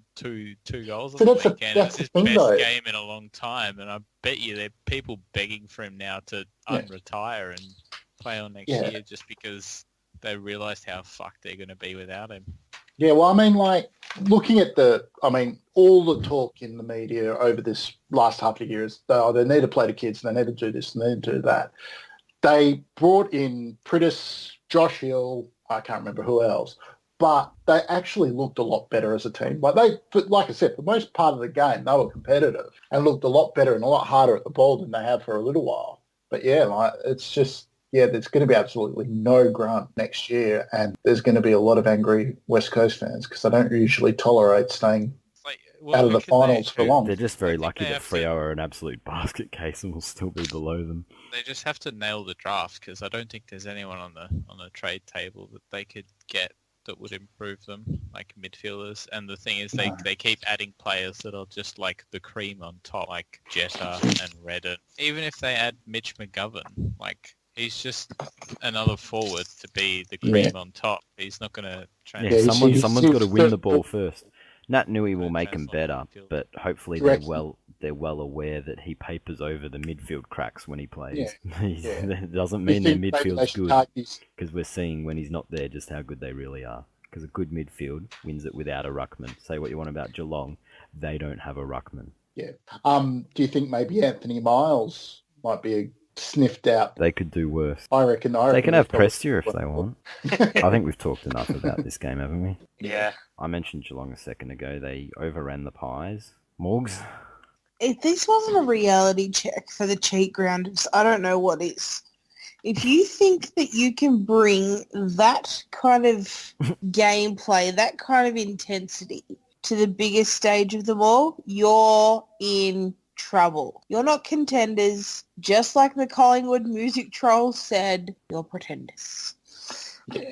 [SPEAKER 5] two goals on
[SPEAKER 4] So
[SPEAKER 5] the
[SPEAKER 4] that's
[SPEAKER 5] weekend. It's his best
[SPEAKER 4] though.
[SPEAKER 5] game in a long time, and I bet you there are people begging for him now to unretire and play on next year just because they realised how fucked they're going to be without him.
[SPEAKER 4] Yeah, well, I mean, like, looking at all the talk in the media over this last half a year is, they need to play the kids, they need to do this, and they need to do that. They brought in Pritis, Josh Hill, I can't remember who else, but they actually looked a lot better as a team. Like I said, for the most part of the game, they were competitive and looked a lot better and a lot harder at the ball than they have for a little while. But yeah, it's just... Yeah, there's going to be absolutely no grunt next year, and there's going to be a lot of angry West Coast fans because they don't usually tolerate staying out of the finals for long.
[SPEAKER 2] They're just very lucky that Freo are an absolute basket case and will still be below them.
[SPEAKER 5] They just have to nail the draft because I don't think there's anyone on the trade table that they could get that would improve them, like midfielders. And the thing is, they keep adding players that are just like the cream on top, like Jetta and Redden. Even if they add Mitch McGovern, like... He's just another forward to be the cream on top. He's not going to try.
[SPEAKER 2] Yeah, someone's got to win the ball first. Nat Nui will make him better, but hopefully they're well aware that he papers over the midfield cracks when he plays. Yeah. That doesn't mean their midfield's good, because we're seeing when he's not there just how good they really are. Because a good midfield wins it without a ruckman. Say what you want about Geelong, they don't have a ruckman.
[SPEAKER 4] Yeah. Do you think maybe Anthony Miles might be sniffed out?
[SPEAKER 2] They could do worse.
[SPEAKER 4] I reckon
[SPEAKER 2] they can have Prestia if they want. I think we've talked enough about this game, haven't we?
[SPEAKER 3] Yeah.
[SPEAKER 2] I mentioned Geelong a second ago. They overran the Pies. Morgs?
[SPEAKER 6] If this wasn't a reality check for the cheat grounders, I don't know what is. If you think that you can bring that kind of gameplay, that kind of intensity to the biggest stage of them all, you're in trouble. You're not contenders. Just like the Collingwood music troll said, you're pretenders.
[SPEAKER 4] Yeah.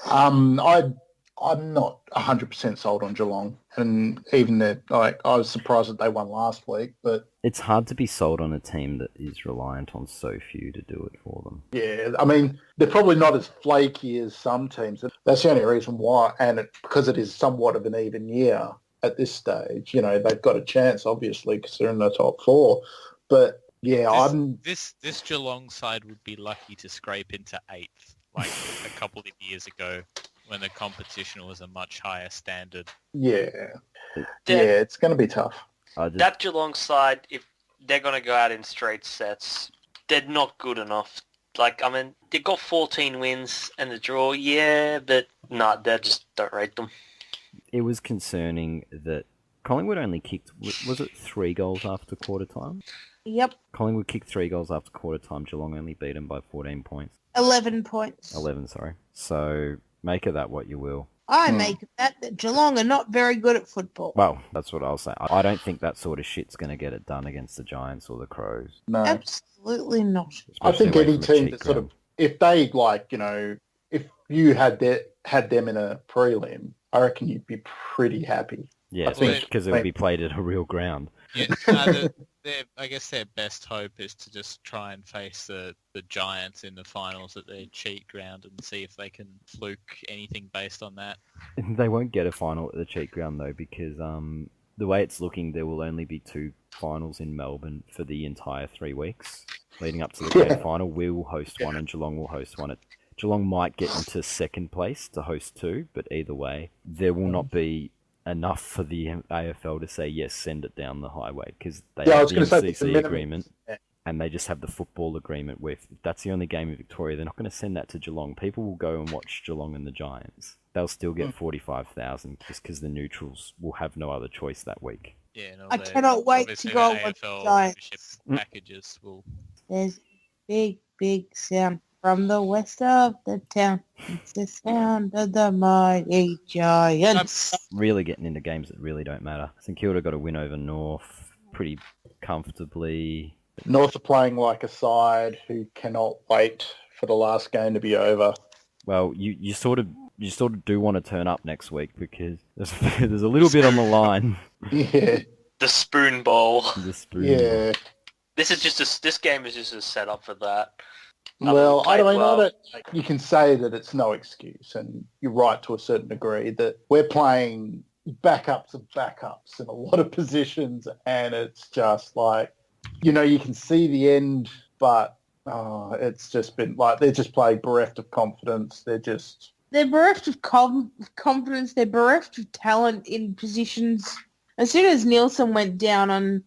[SPEAKER 4] I'm not 100% sold on Geelong, and even I was surprised that they won last week. But
[SPEAKER 2] it's hard to be sold on a team that is reliant on so few to do it for them.
[SPEAKER 4] Yeah, I mean, they're probably not as flaky as some teams. That's the only reason why, and because it is somewhat of an even year at this stage. They've got a chance, obviously, because they're in the top 4. But yeah,
[SPEAKER 5] this Geelong side would be lucky to scrape into 8th, like a couple of years ago, when the competition was a much higher standard.
[SPEAKER 4] Yeah, it's going to be tough.
[SPEAKER 3] That Geelong side, if they're going to go out in straight sets, they're not good enough. Like, I mean, they got 14 wins and a draw, but they just don't rate them.
[SPEAKER 2] It was concerning that Collingwood only kicked, was it 3 goals after quarter time?
[SPEAKER 6] Yep.
[SPEAKER 2] Collingwood kicked 3 goals after quarter time. Geelong only beat them by 14 points.
[SPEAKER 6] 11 points.
[SPEAKER 2] 11, sorry. So make of that what you will.
[SPEAKER 6] I make of that Geelong are not very good at football.
[SPEAKER 2] Well, that's what I'll say. I don't think that sort of shit's going to get it done against the Giants or the Crows.
[SPEAKER 4] No.
[SPEAKER 6] Absolutely not.
[SPEAKER 4] I think any team that sort of, if they if you had them in a prelim I reckon you'd be pretty happy.
[SPEAKER 2] Yeah, because it would be played at a real ground.
[SPEAKER 5] Yeah, I guess their best hope is to just try and face the Giants in the finals at their cheat ground and see if they can fluke anything based on that.
[SPEAKER 2] They won't get a final at the cheat ground though, because the way it's looking, there will only be 2 finals in Melbourne for the entire 3 weeks leading up to the grand final. We will host one and Geelong will host one. Geelong might get into second place to host 2, but either way, there will not be enough for the AFL to say, yes, send it down the highway, because they have the MCC agreement and they just have the football agreement with, that's the only game in Victoria. They're not going to send that to Geelong. People will go and watch Geelong and the Giants. They'll still get 45,000 just because the neutrals will have no other choice that week.
[SPEAKER 5] Yeah, no,
[SPEAKER 6] I cannot wait to go and watch the Giants.
[SPEAKER 5] Packages will...
[SPEAKER 6] There's big sound from the west of the town. It's the sound of the mighty Giants.
[SPEAKER 2] Really getting into games that really don't matter. St Kilda got a win over North pretty comfortably.
[SPEAKER 4] North are playing like a side who cannot wait for the last game to be over.
[SPEAKER 2] Well, you sort of do want to turn up next week because there's a little bit on the line.
[SPEAKER 4] Yeah.
[SPEAKER 3] The Spoon Bowl.
[SPEAKER 2] This
[SPEAKER 3] game is just a setup for that.
[SPEAKER 4] Well, I don't. You can say that it's no excuse, and you're right to a certain degree that we're playing backups of backups in a lot of positions, and it's just like, you can see the end, but it's just been like they're just playing bereft of confidence.
[SPEAKER 6] They're bereft of confidence. They're bereft of talent in positions. As soon as Nielsen went down on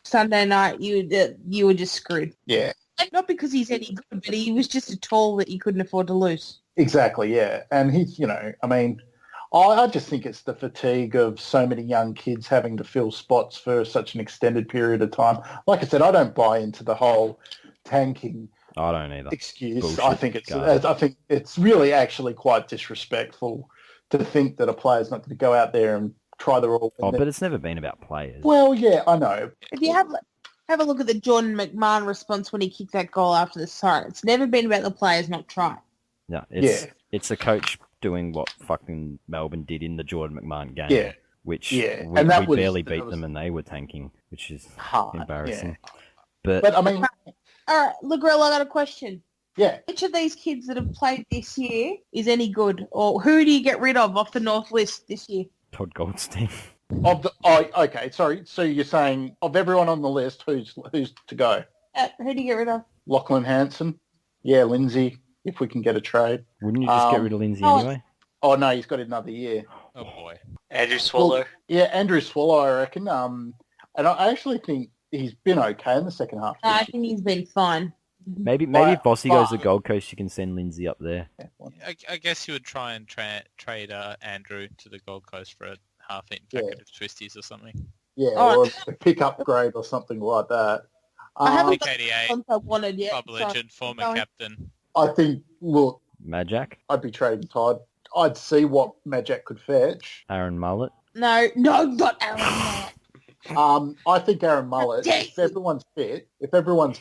[SPEAKER 6] Sunday night, you were just screwed.
[SPEAKER 4] Yeah.
[SPEAKER 6] Not because he's any good, but he was just a tool that you couldn't afford to lose.
[SPEAKER 4] Exactly, yeah. And he's, I just think it's the fatigue of so many young kids having to fill spots for such an extended period of time. Like I said, I don't buy into the whole tanking
[SPEAKER 2] I don't either.
[SPEAKER 4] excuse.
[SPEAKER 2] Bullshit
[SPEAKER 4] I think it's really actually quite disrespectful to think that a player's not going to go out there and try the all.
[SPEAKER 2] But it's never been about players.
[SPEAKER 4] Well, yeah, I know.
[SPEAKER 6] If you have a look at the Jordan McMahon response when he kicked that goal after the siren, it's never been about the players not trying.
[SPEAKER 2] Yeah, it's a coach doing what fucking Melbourne did in the Jordan McMahon game, which we barely beat them and they were tanking, which is embarrassing.
[SPEAKER 4] Yeah.
[SPEAKER 2] But
[SPEAKER 4] I mean...
[SPEAKER 6] All right, look, Grille, I got a question.
[SPEAKER 4] Yeah.
[SPEAKER 6] Which of these kids that have played this year is any good? Or who do you get rid of off the North list this year?
[SPEAKER 2] Todd Goldstein.
[SPEAKER 4] Okay, sorry. So you're saying of everyone on the list, who's to go?
[SPEAKER 6] Who do you get rid of?
[SPEAKER 4] Lachlan Hansen. Yeah, Lindsay, if we can get a trade.
[SPEAKER 2] Wouldn't you just get rid of Lindsay anyway?
[SPEAKER 4] Oh, no, he's got another year.
[SPEAKER 5] Oh, boy.
[SPEAKER 3] Andrew Swallow.
[SPEAKER 4] Well, yeah, Andrew Swallow, I reckon. And I actually think he's been okay in the second half.
[SPEAKER 6] I think he's been fine.
[SPEAKER 2] Maybe if Bossy goes to Gold Coast, you can send Lindsay up there.
[SPEAKER 5] I guess you would try and trade Andrew to the Gold Coast for a half-eaten packet of twisties or something.
[SPEAKER 4] Yeah, or a pick-up grade or something like that.
[SPEAKER 6] I haven't
[SPEAKER 5] got
[SPEAKER 6] I wanted yet.
[SPEAKER 5] Club legend, former captain.
[SPEAKER 4] I think, look...
[SPEAKER 2] Majak?
[SPEAKER 4] I'd be trading Todd. I'd see what Majak could fetch.
[SPEAKER 2] Aaron Mullett?
[SPEAKER 6] No, not Aaron Mullett.
[SPEAKER 4] I think Aaron Mullett, if everyone's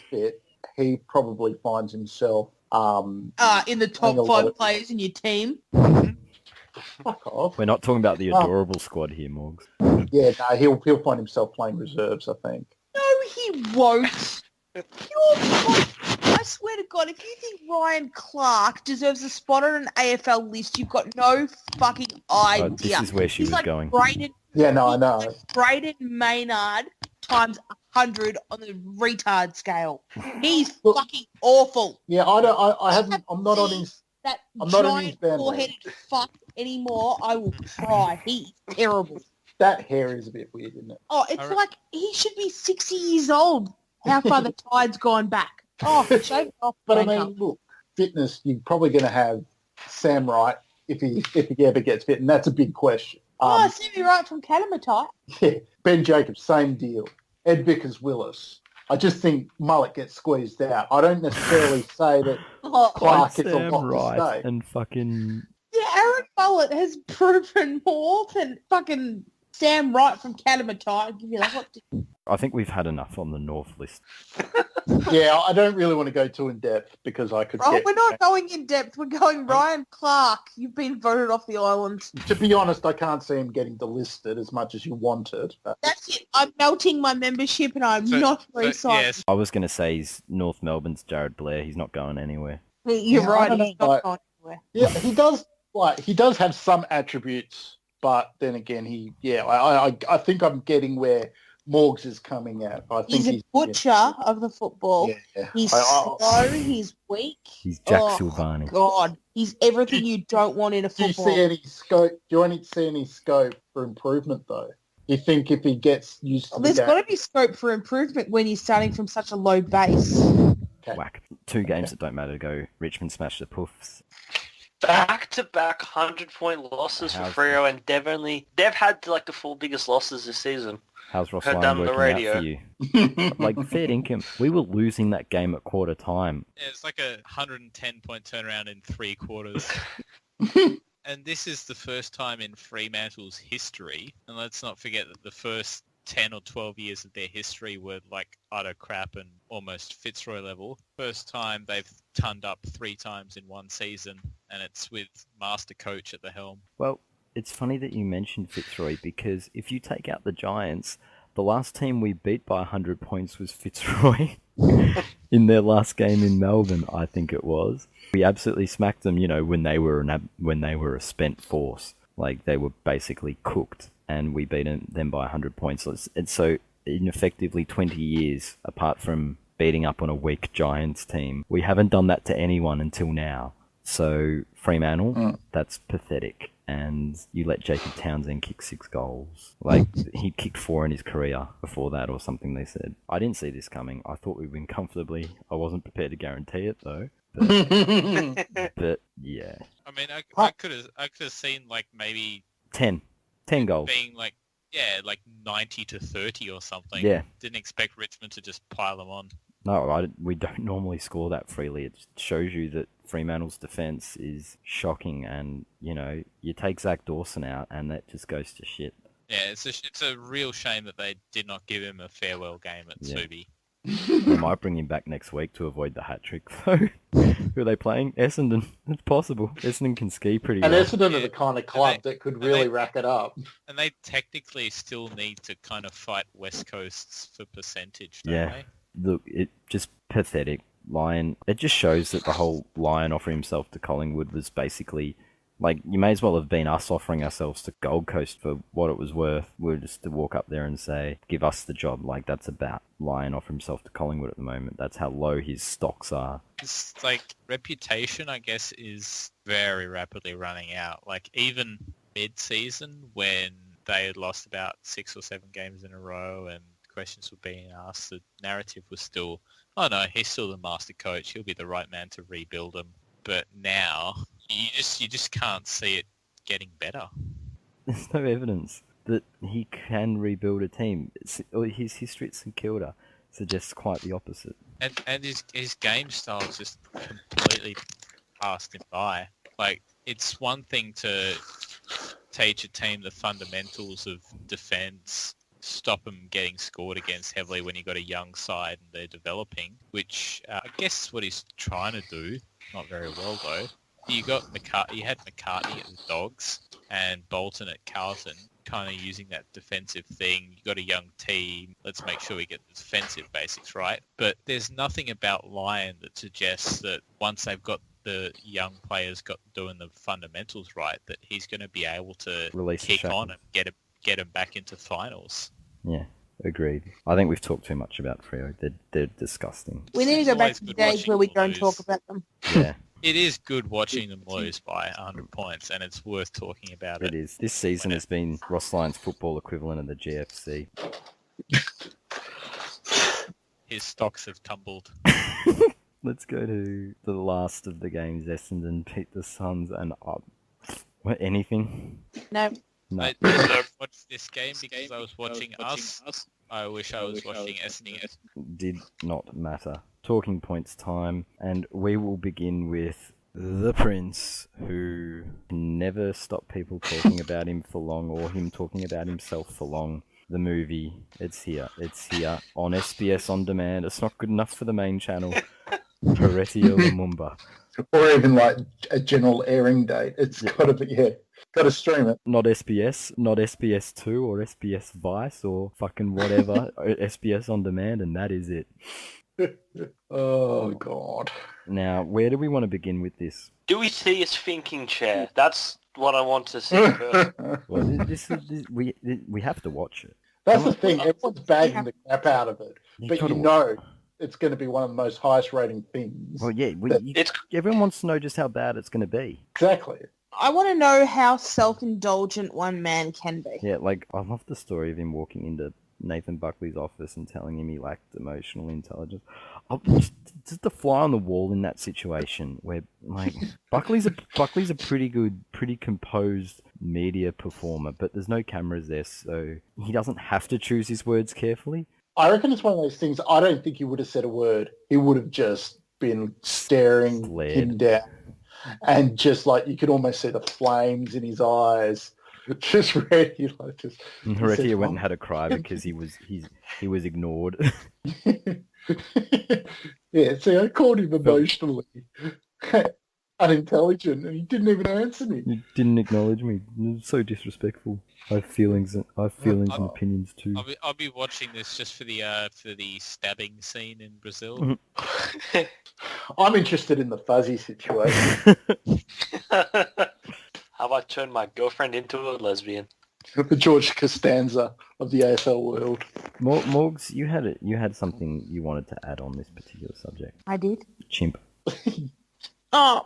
[SPEAKER 4] fit, he probably finds himself...
[SPEAKER 6] in the top 5 players in your team.
[SPEAKER 4] Fuck off.
[SPEAKER 2] We're not talking about the adorable squad here, Morgs.
[SPEAKER 4] Yeah, no, he'll find himself playing reserves, I think.
[SPEAKER 6] No, he won't. I swear to God, if you think Ryan Clark deserves a spot on an AFL list, you've got no fucking idea.
[SPEAKER 2] This is where she was going.
[SPEAKER 4] Yeah, no, I know.
[SPEAKER 6] Like Braden Maynard times 100 on the retard scale. He's fucking awful.
[SPEAKER 4] Yeah, I'm not on his
[SPEAKER 6] giant four-headed fuck anymore. I will cry. He's terrible.
[SPEAKER 4] That hair is a bit weird, isn't it?
[SPEAKER 6] Oh, it's like he should be 60 years old. How far the tide's gone back. Oh, shave it off.
[SPEAKER 4] But I mean, look, fitness, you're probably going to have Sam Wright if he ever gets fit, and that's a big question.
[SPEAKER 6] Sammy Wright from Calamite.
[SPEAKER 4] Yeah, Ben Jacobs, same deal. Ed Vickers-Willis. I just think Mullet gets squeezed out. I don't necessarily say that Clark gets a lot to say.
[SPEAKER 2] And fucking...
[SPEAKER 6] Yeah, Aaron Mullet has proven more than fucking Sam Wright from Calamite. I'll give you that.
[SPEAKER 2] I think we've had enough on the North list.
[SPEAKER 4] Yeah, I don't really want to go too in depth because I could.
[SPEAKER 6] We're not going in depth. We're going Ryan Clark. You've been voted off the island.
[SPEAKER 4] To be honest, I can't see him getting delisted as much as you wanted.
[SPEAKER 6] That's it. I'm melting my membership, and I'm not resigning.
[SPEAKER 5] Yes.
[SPEAKER 2] I was going to say he's North Melbourne's Jared Blair. He's not going anywhere.
[SPEAKER 6] You're right.
[SPEAKER 4] I don't
[SPEAKER 6] He's
[SPEAKER 4] know,
[SPEAKER 6] not going anywhere.
[SPEAKER 4] Yeah, he does have some attributes, but then again, I think I'm getting where Morgs is coming at. I think
[SPEAKER 6] he's a butcher of the football.
[SPEAKER 4] Yeah.
[SPEAKER 6] He's slow. He's weak.
[SPEAKER 2] He's Jack Silvani.
[SPEAKER 6] God, he's everything you don't want in a football.
[SPEAKER 4] Do you see any scope for improvement though? You think if he gets used to
[SPEAKER 6] there's got to be scope for improvement when you're starting from such a low base.
[SPEAKER 4] Okay.
[SPEAKER 2] Whack. 2 games that don't matter to go. Richmond smash the Puffs.
[SPEAKER 3] Back-to-back 100-point losses for Freo, and they've had like the 4 biggest losses this season.
[SPEAKER 2] How's Ross
[SPEAKER 3] Heard
[SPEAKER 2] Lyon
[SPEAKER 3] that on the
[SPEAKER 2] working out
[SPEAKER 3] radio.
[SPEAKER 2] for you? Like, fair income. We were losing that game at quarter time.
[SPEAKER 5] Yeah, it's like a 110-point turnaround in 3 quarters. And this is the first time in Fremantle's history, and let's not forget that the first 10 or 12 years of their history were like utter crap and almost Fitzroy level. First time they've turned up 3 times in one season, and it's with master coach at the helm.
[SPEAKER 2] Well, it's funny that you mentioned Fitzroy, because if you take out the Giants, the last team we beat by 100 points was Fitzroy in their last game in Melbourne, I think it was. We absolutely smacked them, when they were a spent force. Like, they were basically cooked, and we beat them by 100 points. And so, in effectively 20 years, apart from beating up on a weak Giants team, we haven't done that to anyone until now. So, Fremantle, that's pathetic. And you let Jacob Townsend kick 6 goals. Like, he kicked 4 in his career before that or something, they said. I didn't see this coming. I thought we'd win comfortably. I wasn't prepared to guarantee it, though. But yeah.
[SPEAKER 5] I mean, I could have seen like maybe
[SPEAKER 2] 10 goals.
[SPEAKER 5] being like 90 to 30 or something.
[SPEAKER 2] Yeah.
[SPEAKER 5] Didn't expect Richmond to just pile them on.
[SPEAKER 2] No, we don't normally score that freely. It shows you that Fremantle's defence is shocking, and you take Zach Dawson out, and that just goes to shit.
[SPEAKER 5] Yeah, it's a real shame that they did not give him a farewell game at Subi.
[SPEAKER 2] We might bring him back next week to avoid the hat trick, though. Who are they playing? Essendon. It's possible. Essendon can ski pretty well.
[SPEAKER 4] And Essendon are the kind of club that could really rack it up.
[SPEAKER 5] And they technically still need to kind of fight West Coasts for percentage, don't they?
[SPEAKER 2] Look, it just pathetic. Lyon, it just shows that the whole Lyon offering himself to Collingwood was basically, like, you may as well have been us offering ourselves to Gold Coast for what it was worth. We're just to walk up there and say, give us the job. Like, that's about Lyon offering himself to Collingwood at the moment. That's how low his stocks are.
[SPEAKER 5] It's like, reputation, I guess, is very rapidly running out. Like, even mid-season, when they had lost about 6 or 7 games in a row and questions were being asked, the narrative was still, oh no, he's still the master coach, he'll be the right man to rebuild them. But now you just can't see it getting better.
[SPEAKER 2] There's no evidence that he can rebuild a team. His history at St Kilda suggests quite the opposite.
[SPEAKER 5] And his game style is just completely passed him by. Like, it's one thing to teach a team the fundamentals of defence, stop them getting scored against heavily when you've got a young side and they're developing, which I guess is what he's trying to do. Not very well, though. You had McCartney at the Dogs and Bolton at Carlton, kind of using that defensive thing. You've got a young team. Let's make sure we get the defensive basics right. But there's nothing about Lyon that suggests that once they've got the young players doing the fundamentals right, that he's going to be able to kick on and get them back into finals.
[SPEAKER 2] Yeah, agreed. I think we've talked too much about Freo. They're disgusting.
[SPEAKER 6] We need to go back to the days where we don't talk about them.
[SPEAKER 2] Yeah.
[SPEAKER 5] It is good watching them lose by 100 points, and it's worth talking about it.
[SPEAKER 2] It is. This season has been Ross Lyon's football equivalent of the GFC.
[SPEAKER 5] His stocks have tumbled.
[SPEAKER 2] Let's go to the last of the games. Essendon beat the Suns and what? Anything?
[SPEAKER 6] No.
[SPEAKER 2] No.
[SPEAKER 5] I didn't watch this game because I was watching us. I wish I was watching Essendon.
[SPEAKER 2] Did not matter. Talking points time, and we will begin with the Prince, who can never stop people talking about him for long, or him talking about himself for long. The movie. It's here. It's here on SBS On Demand. It's not good enough for the main channel. Heretia Lumumba.
[SPEAKER 4] Or even like a general airing date. It's got to be, got to stream it.
[SPEAKER 2] Not SBS, not SBS2 or SBS Vice or fucking whatever. SBS On Demand, and that is it.
[SPEAKER 4] Oh, God.
[SPEAKER 2] Now, where do we want to begin with this?
[SPEAKER 3] Do we see his thinking chair? That's what I want to see first.
[SPEAKER 2] Well, we have to watch it.
[SPEAKER 4] That's the thing. Everyone's bagging the crap out of it. But you know it's going to be one of the most highest rating things.
[SPEAKER 2] Well, yeah. Everyone wants to know just how bad it's going to be.
[SPEAKER 4] Exactly.
[SPEAKER 6] I want to know how self-indulgent one man can be.
[SPEAKER 2] Yeah, like, I love the story of him walking into Nathan Buckley's office and telling him he lacked emotional intelligence. Just the fly on the wall in that situation where, like, Buckley's a pretty good, pretty composed media performer, but there's no cameras there, so he doesn't have to choose his words carefully.
[SPEAKER 4] I reckon it's one of those things, I don't think he would have said a word. He would have just been staring him down. And just like, you could almost see the flames in his eyes. Just ready, like just.
[SPEAKER 2] And Heretia went and had a cry because he was ignored.
[SPEAKER 4] Yeah, see, I called him emotionally unintelligent, and he didn't even answer me.
[SPEAKER 2] He didn't acknowledge me. It was so disrespectful. I have feelings and opinions too.
[SPEAKER 5] I'll be watching this just for the stabbing scene in Brazil.
[SPEAKER 4] I'm interested in the fuzzy situation.
[SPEAKER 3] Have I turned my girlfriend into a lesbian?
[SPEAKER 4] The George Costanza of the AFL world.
[SPEAKER 2] Morgs, you had something you wanted to add on this particular subject.
[SPEAKER 6] I did.
[SPEAKER 2] Chimp.
[SPEAKER 6] Oh,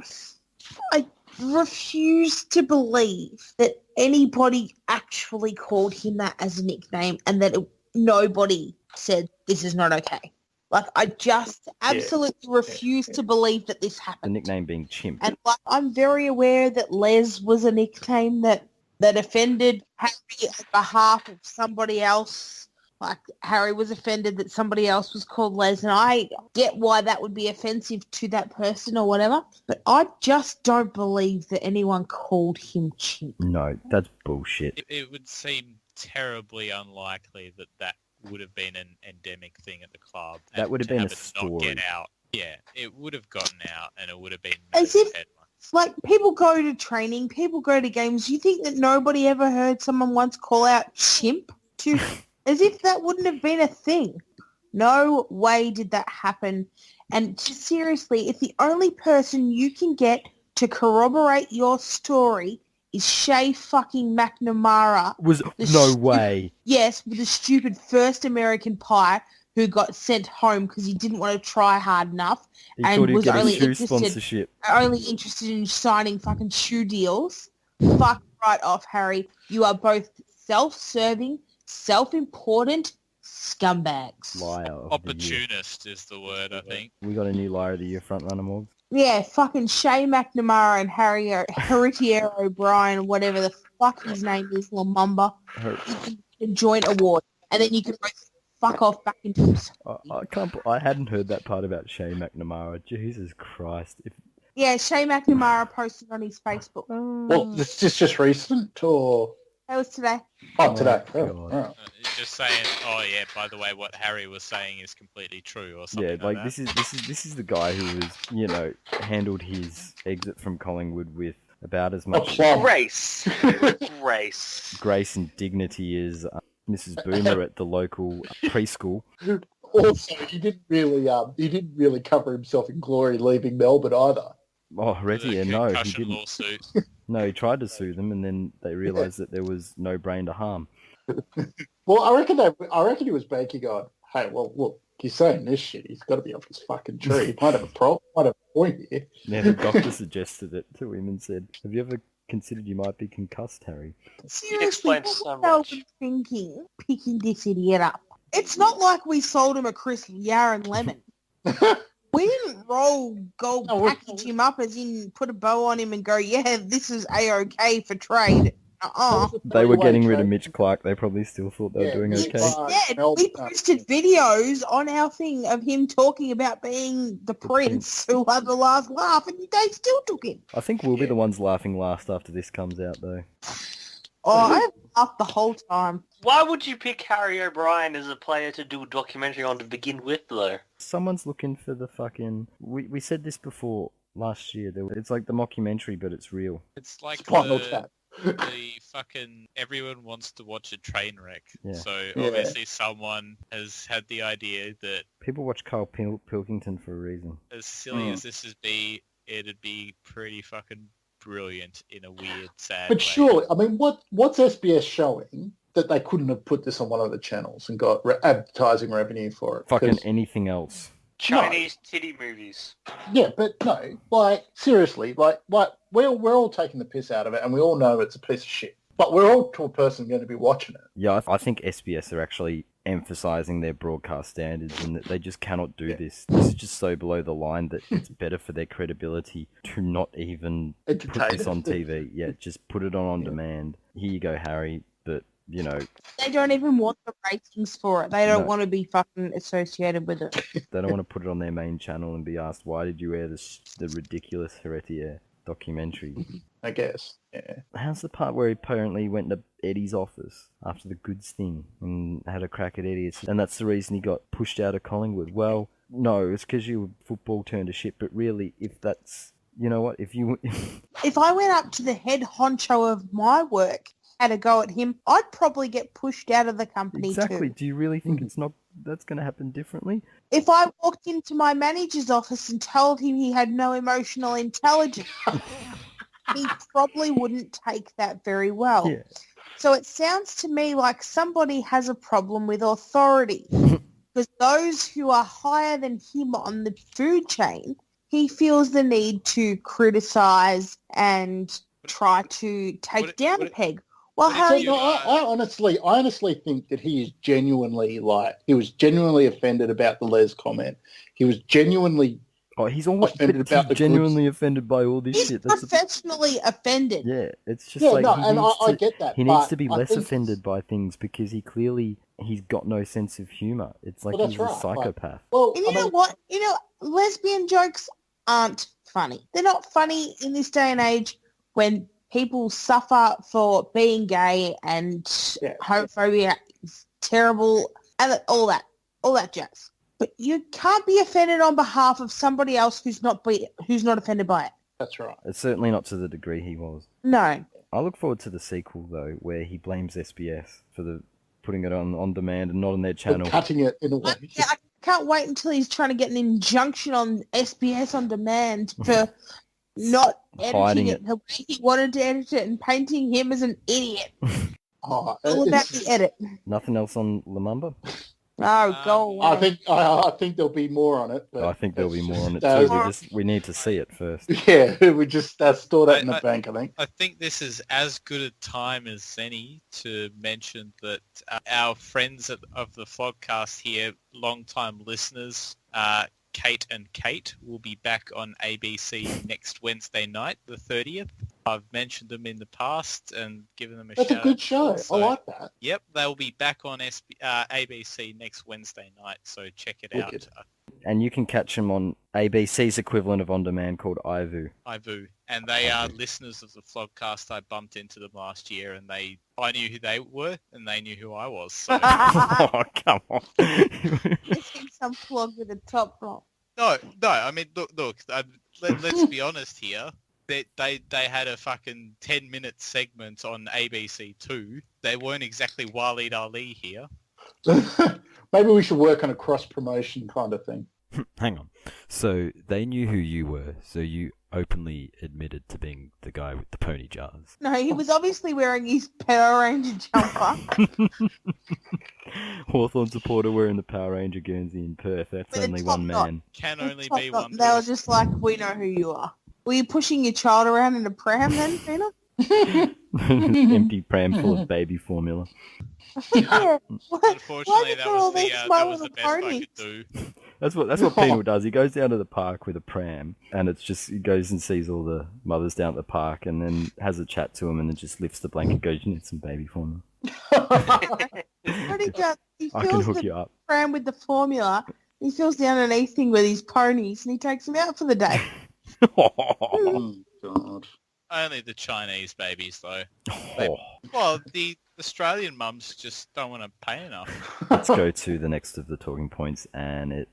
[SPEAKER 6] I refuse to believe that anybody actually called him that as a nickname and that nobody said this is not okay. Like, I just absolutely refuse to believe that this happened.
[SPEAKER 2] The nickname being Chimp.
[SPEAKER 6] And like, I'm very aware that Les was a nickname that offended Harry on behalf of somebody else. Like, Harry was offended that somebody else was called Les, and I get why that would be offensive to that person or whatever, but I just don't believe that anyone called him Chimp.
[SPEAKER 2] No, that's bullshit.
[SPEAKER 5] It would seem terribly unlikely that would have been an endemic thing at the club.
[SPEAKER 2] That would have been a
[SPEAKER 5] story. Not get out. Yeah, it would have gotten out, and it would have been
[SPEAKER 6] as if,
[SPEAKER 5] headlines.
[SPEAKER 6] Like, people go to training, people go to games. You think that nobody ever heard someone once call out Chimp to, as if that wouldn't have been a thing. No way did that happen. And just seriously, if the only person you can get to corroborate your story is Shay fucking McNamara.
[SPEAKER 2] No way.
[SPEAKER 6] Yes, with the stupid first American Pie who got sent home because he didn't want to try hard enough and was only interested in signing fucking shoe deals. Fuck right off, Harry. You are both self-serving, self-important scumbags.
[SPEAKER 2] Liar.
[SPEAKER 5] Opportunist is the word, I think.
[SPEAKER 2] We got a new Liar of the Year front runner, Morgs.
[SPEAKER 6] Yeah, fucking Shay McNamara and Heretia O'Brien, whatever the fuck his name is, Lumumba. A joint award. And then you can both fuck off back into himself.
[SPEAKER 2] I hadn't heard that part about Shay McNamara. Jesus Christ.
[SPEAKER 6] Yeah, Shay McNamara posted on his Facebook.
[SPEAKER 4] Well, this is just recent, or?
[SPEAKER 6] That was today.
[SPEAKER 4] Oh, today.
[SPEAKER 5] Oh. Just saying, oh yeah, by the way, what Harry was saying is completely true or something.
[SPEAKER 2] Yeah, like this is the guy who was, handled his exit from Collingwood with about as much
[SPEAKER 3] grace
[SPEAKER 2] and dignity as Mrs. Boomer at the local preschool.
[SPEAKER 4] Also, he didn't really cover himself in glory leaving Melbourne either.
[SPEAKER 2] Oh, Heretia, no, he didn't.
[SPEAKER 5] Lawsuit.
[SPEAKER 2] No, he tried to sue them, and then they realised that there was no brain to harm.
[SPEAKER 4] Well, I reckon he was banking on, hey, well, look, he's saying this shit. He's got to be off his fucking tree. He might have a problem. Might have a point here.
[SPEAKER 2] Yeah, the doctor suggested it to him and said, "Have you ever considered you might be concussed, Harry?"
[SPEAKER 6] Seriously, what was thinking picking this idiot up? It's not like we sold him a crisp Yarra Lemon. We didn't package him up as in put a bow on him and go, yeah, this is A-OK for trade.
[SPEAKER 2] They were getting rid of Mitch Clark. They probably still thought they were doing okay.
[SPEAKER 6] Yeah, we posted videos on our thing of him talking about being the prince who had the last laugh, and they still took him.
[SPEAKER 2] I think we'll be the ones laughing last after this comes out, though.
[SPEAKER 6] Oh, I have up the whole time.
[SPEAKER 3] Why would you pick Harry O'Brien as a player to do a documentary on to begin with, though?
[SPEAKER 2] Someone's looking for the fucking... We said this before last year. It's like the mockumentary, but it's real.
[SPEAKER 5] It's like
[SPEAKER 4] Spinal Tap.
[SPEAKER 5] the fucking everyone wants to watch a train wreck.
[SPEAKER 2] Yeah.
[SPEAKER 5] So obviously someone has had the idea that
[SPEAKER 2] People watch Carl Pilkington for a reason.
[SPEAKER 5] as silly as this would be, it'd be pretty fucking brilliant in a weird, sad
[SPEAKER 4] But
[SPEAKER 5] way.
[SPEAKER 4] surely, I mean, what's SBS showing that they couldn't have put this on one of the channels and got advertising revenue for it?
[SPEAKER 2] Fucking
[SPEAKER 4] 'Cause-
[SPEAKER 2] anything else.
[SPEAKER 3] Chinese titty movies.
[SPEAKER 4] Yeah, but no, like, seriously, like we're all taking the piss out of it and we all know it's a piece of shit. But we're all to a person going to be watching it.
[SPEAKER 2] Yeah, I think SBS are actually emphasising their broadcast standards and that they just cannot do this. This is just so below the line that it's better for their credibility to not even put
[SPEAKER 4] Entertain
[SPEAKER 2] this
[SPEAKER 4] it.
[SPEAKER 2] on TV. Yeah, just put it on demand. Here you go, Harry. But, you know,
[SPEAKER 6] They don't even want the ratings for it. They don't
[SPEAKER 2] No.
[SPEAKER 6] want to be fucking associated with it.
[SPEAKER 2] they don't want to put it on their main channel and be asked, why did you air the ridiculous Heretier documentary?
[SPEAKER 4] I guess. Yeah.
[SPEAKER 2] How's the part where he apparently went to Eddie's office after the goods thing and had a crack at Eddie, and that's the reason he got pushed out of Collingwood? Well, no, it's because your football turned to shit, but really, if that's, you know what, if you...
[SPEAKER 6] If I went up to the head honcho of my work, had a go at him, I'd probably get pushed out of the company
[SPEAKER 2] Exactly,
[SPEAKER 6] too.
[SPEAKER 2] do you really think that's going to happen differently?
[SPEAKER 6] If I walked into my manager's office and told him he had no emotional intelligence, he probably wouldn't take that very well.
[SPEAKER 2] Yeah.
[SPEAKER 6] So it sounds to me like somebody has a problem with authority. Because those who are higher than him on the food chain, he feels the need to criticise and try to take down a peg. Well,
[SPEAKER 5] what if
[SPEAKER 6] Harry,
[SPEAKER 5] you-
[SPEAKER 4] I honestly think that he was genuinely offended about the Les comment. He was genuinely
[SPEAKER 2] Oh, he's always
[SPEAKER 4] offended about the goods.
[SPEAKER 2] genuinely offended by all this
[SPEAKER 6] he's
[SPEAKER 2] shit. That's
[SPEAKER 6] professionally offended.
[SPEAKER 2] yeah, it's just
[SPEAKER 4] Yeah,
[SPEAKER 2] like
[SPEAKER 4] no,
[SPEAKER 2] he
[SPEAKER 4] and
[SPEAKER 2] needs
[SPEAKER 4] I
[SPEAKER 2] to,
[SPEAKER 4] get that,
[SPEAKER 2] he needs
[SPEAKER 4] but
[SPEAKER 2] to be
[SPEAKER 4] I
[SPEAKER 2] less
[SPEAKER 4] think
[SPEAKER 2] offended by things because he's got no sense of humour. It's like
[SPEAKER 4] Well, that's
[SPEAKER 2] he's a
[SPEAKER 4] right, like-
[SPEAKER 2] psychopath.
[SPEAKER 4] well.
[SPEAKER 6] And
[SPEAKER 4] I
[SPEAKER 6] you know
[SPEAKER 4] mean,
[SPEAKER 6] what? Lesbian jokes aren't funny. They're not funny in this day and age when people suffer for being gay and homophobia is terrible and all that jazz. But you can't be offended on behalf of somebody else who's not offended by it.
[SPEAKER 4] That's right.
[SPEAKER 2] It's certainly not to the degree he was.
[SPEAKER 6] No.
[SPEAKER 2] I look forward to the sequel though, where he blames SBS for putting it on demand and not on their channel.
[SPEAKER 4] But cutting it in a way.
[SPEAKER 6] I can't wait until he's trying to get an injunction on SBS on demand for not
[SPEAKER 2] Hiding
[SPEAKER 6] editing it the way he wanted to edit it and painting him as an idiot.
[SPEAKER 4] Oh,
[SPEAKER 6] All about
[SPEAKER 4] it's-
[SPEAKER 6] the edit.
[SPEAKER 2] Nothing else on Lumumba?
[SPEAKER 6] Oh, go away.
[SPEAKER 4] I think there'll be more on it. But
[SPEAKER 2] I think there'll be more on it
[SPEAKER 4] that's
[SPEAKER 2] too. We need to see it first.
[SPEAKER 4] Yeah, we just store that in the bank, I think.
[SPEAKER 5] I think this is as good a time as any to mention that our friends of the Flogcast here, long-time listeners, Kate and Kate, will be back on ABC next Wednesday night, the 30th. I've mentioned them in the past and given them a
[SPEAKER 4] That's
[SPEAKER 5] shout
[SPEAKER 4] a good
[SPEAKER 5] out
[SPEAKER 4] show.
[SPEAKER 5] before,
[SPEAKER 4] I
[SPEAKER 5] so-
[SPEAKER 4] like that.
[SPEAKER 5] Yep, they'll be back on ABC next Wednesday night, so check it
[SPEAKER 4] Wicked.
[SPEAKER 5] out.
[SPEAKER 2] And you can catch them on ABC's equivalent of On Demand called iVoo.
[SPEAKER 5] Ivu, and they are listeners of the Flogcast. I bumped into them last year, and I knew who they were, and they knew who I was. So
[SPEAKER 2] Oh, come on.
[SPEAKER 6] Missing some plug with a top rock.
[SPEAKER 5] no. I mean, look. Let's be honest here. They had a fucking 10-minute segment on ABC 2. They weren't exactly Waleed Ali here.
[SPEAKER 4] Maybe we should work on a cross-promotion kind of thing.
[SPEAKER 1] Hang on. So they knew who you were, so you openly admitted to being the guy with the pony jars.
[SPEAKER 6] No, he was obviously wearing his Power Ranger jumper.
[SPEAKER 2] Hawthorn supporter wearing the Power Ranger Guernsey in Perth. That's
[SPEAKER 6] With a
[SPEAKER 2] only
[SPEAKER 6] top
[SPEAKER 2] one
[SPEAKER 6] knot.
[SPEAKER 2] man.
[SPEAKER 5] Can
[SPEAKER 6] With
[SPEAKER 5] only
[SPEAKER 6] top
[SPEAKER 5] be
[SPEAKER 6] knot.
[SPEAKER 5] one.
[SPEAKER 6] They were just like, we know who you are. Were you pushing your child around in a pram then, Tina?
[SPEAKER 2] Empty pram full of baby formula.
[SPEAKER 6] Yeah.
[SPEAKER 5] Unfortunately, that
[SPEAKER 6] all
[SPEAKER 5] was the
[SPEAKER 6] these
[SPEAKER 5] that
[SPEAKER 6] small
[SPEAKER 5] was the
[SPEAKER 6] little
[SPEAKER 5] best I
[SPEAKER 6] ponies?
[SPEAKER 5] could do.
[SPEAKER 2] That's what Penal does. He goes down to the park with a pram, and it's just he goes and sees all the mothers down at the park, and then has a chat to him, and then just lifts the blanket, and goes, "You need some baby formula.
[SPEAKER 6] Pretty good. He
[SPEAKER 2] I can
[SPEAKER 6] fills
[SPEAKER 2] hook
[SPEAKER 6] the
[SPEAKER 2] you up."
[SPEAKER 6] pram with the formula. He fills the underneath thing with his ponies, and he takes them out for the day.
[SPEAKER 4] Oh, God.
[SPEAKER 5] Only the Chinese babies, though.
[SPEAKER 2] Oh.
[SPEAKER 5] Well, the Australian mums just don't want to pay enough.
[SPEAKER 2] Let's go to the next of the talking points, and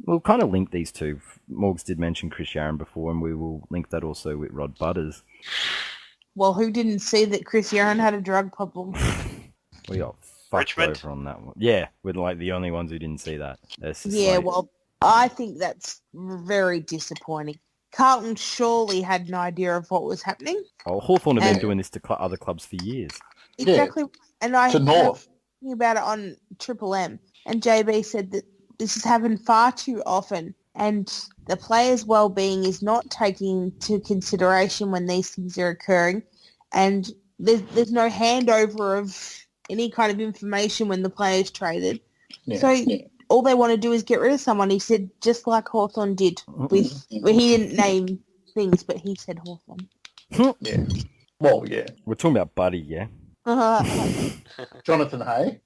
[SPEAKER 2] we'll kind of link these two. Morgs did mention Chris Yarran before, and we will link that also with Rod Butters.
[SPEAKER 6] Well, who didn't see that Chris Yarran had a drug problem?
[SPEAKER 2] We got fucked
[SPEAKER 3] Richmond?
[SPEAKER 2] over on that one. Yeah, we're like the only ones who didn't see that.
[SPEAKER 6] Well, I think that's very disappointing. Carlton surely had an idea of what was happening.
[SPEAKER 2] Oh, Hawthorn have been doing this to other clubs for years.
[SPEAKER 6] Exactly. Yeah. And I
[SPEAKER 4] to North.
[SPEAKER 6] Thinking about it on Triple M, and JB said that this has happened far too often, and the players' well-being is not taken into consideration when these things are occurring, and there's no handover of any kind of information when the player's traded. Yeah. So all they want to do is get rid of someone. He said, just like Hawthorn did. He didn't name things, but he said Hawthorn.
[SPEAKER 4] Yeah. Well, yeah.
[SPEAKER 2] We're talking about Buddy, yeah?
[SPEAKER 4] Jonathan Hay.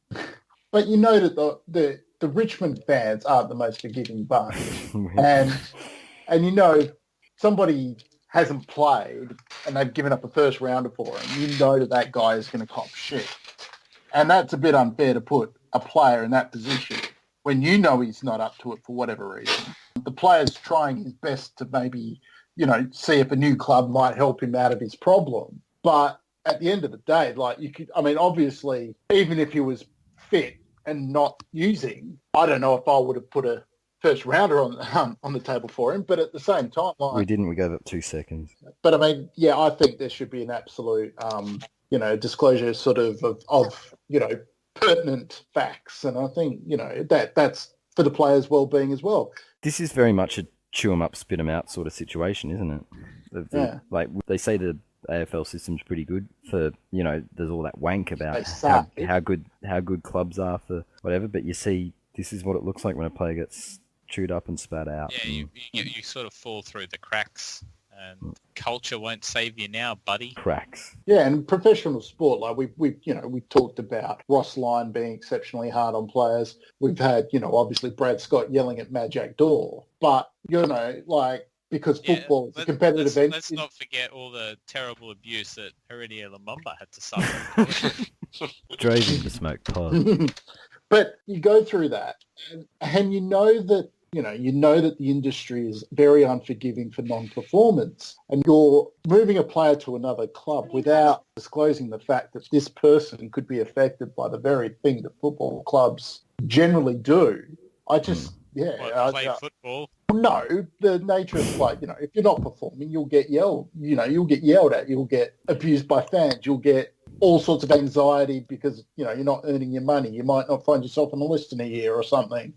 [SPEAKER 4] But you know that the Richmond fans aren't the most forgiving bunch. and you know, somebody hasn't played and they've given up a first rounder for him. You know that guy is going to cop shit. And that's a bit unfair to put a player in that position when you know he's not up to it for whatever reason. The player's trying his best to maybe, you know, see if a new club might help him out of his problem. But at the end of the day, like obviously, even if he was fit and not using, I don't know if I would have put a first rounder on the table for him. But at the same time,
[SPEAKER 2] we didn't. We gave up 2 seconds.
[SPEAKER 4] But I mean, yeah, I think there should be an absolute, disclosure sort of pertinent facts, and I think that's for the players' well-being as well.
[SPEAKER 2] This is very much a chew 'em up, spit 'em out sort of situation, isn't it? Like they say, the AFL system's pretty good for there's all that wank about how good clubs are for whatever, but you see, this is what it looks like when a player gets chewed up and spat out.
[SPEAKER 5] Yeah, you sort of fall through the cracks. And culture won't save you now, buddy.
[SPEAKER 2] Cracks.
[SPEAKER 4] Yeah, and professional sport, like we talked about Ross Lyon being exceptionally hard on players. We've had, obviously Brad Scott yelling at Majak Dor. But, because football is a competitive event.
[SPEAKER 5] Let's not forget all the terrible abuse that Heredia Lumumba had to suffer.
[SPEAKER 2] Draving the smoke pod.
[SPEAKER 4] But you go through that, and you know that the industry is very unforgiving for non-performance, and you're moving a player to another club without disclosing the fact that this person could be affected by the very thing that football clubs generally do. Play
[SPEAKER 5] football.
[SPEAKER 4] No, the nature of play, if you're not performing, you'll get yelled. You'll get yelled at. You'll get abused by fans. You'll get all sorts of anxiety because, you're not earning your money. You might not find yourself on the list in a year or something.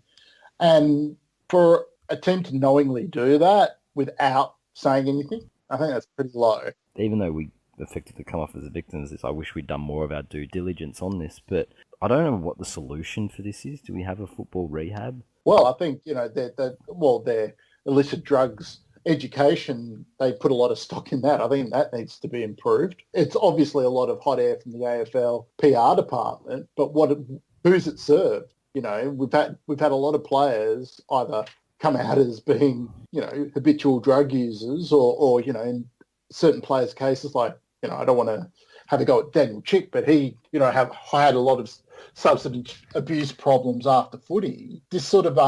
[SPEAKER 4] And for a team to knowingly do that without saying anything, I think that's pretty low.
[SPEAKER 2] Even though we effectively come off as the victims of this, I wish we'd done more of our due diligence on this, but I don't know what the solution for this is. Do we have a football rehab?
[SPEAKER 4] Well, I think, their illicit drugs education, they put a lot of stock in that. I think that needs to be improved. It's obviously a lot of hot air from the AFL PR department, but who's it served? We've had a lot of players either come out as being, habitual drug users or in certain players' cases, like, I don't want to have a go at Daniel Chick, but he, have had a lot of substance abuse problems after footy. This sort of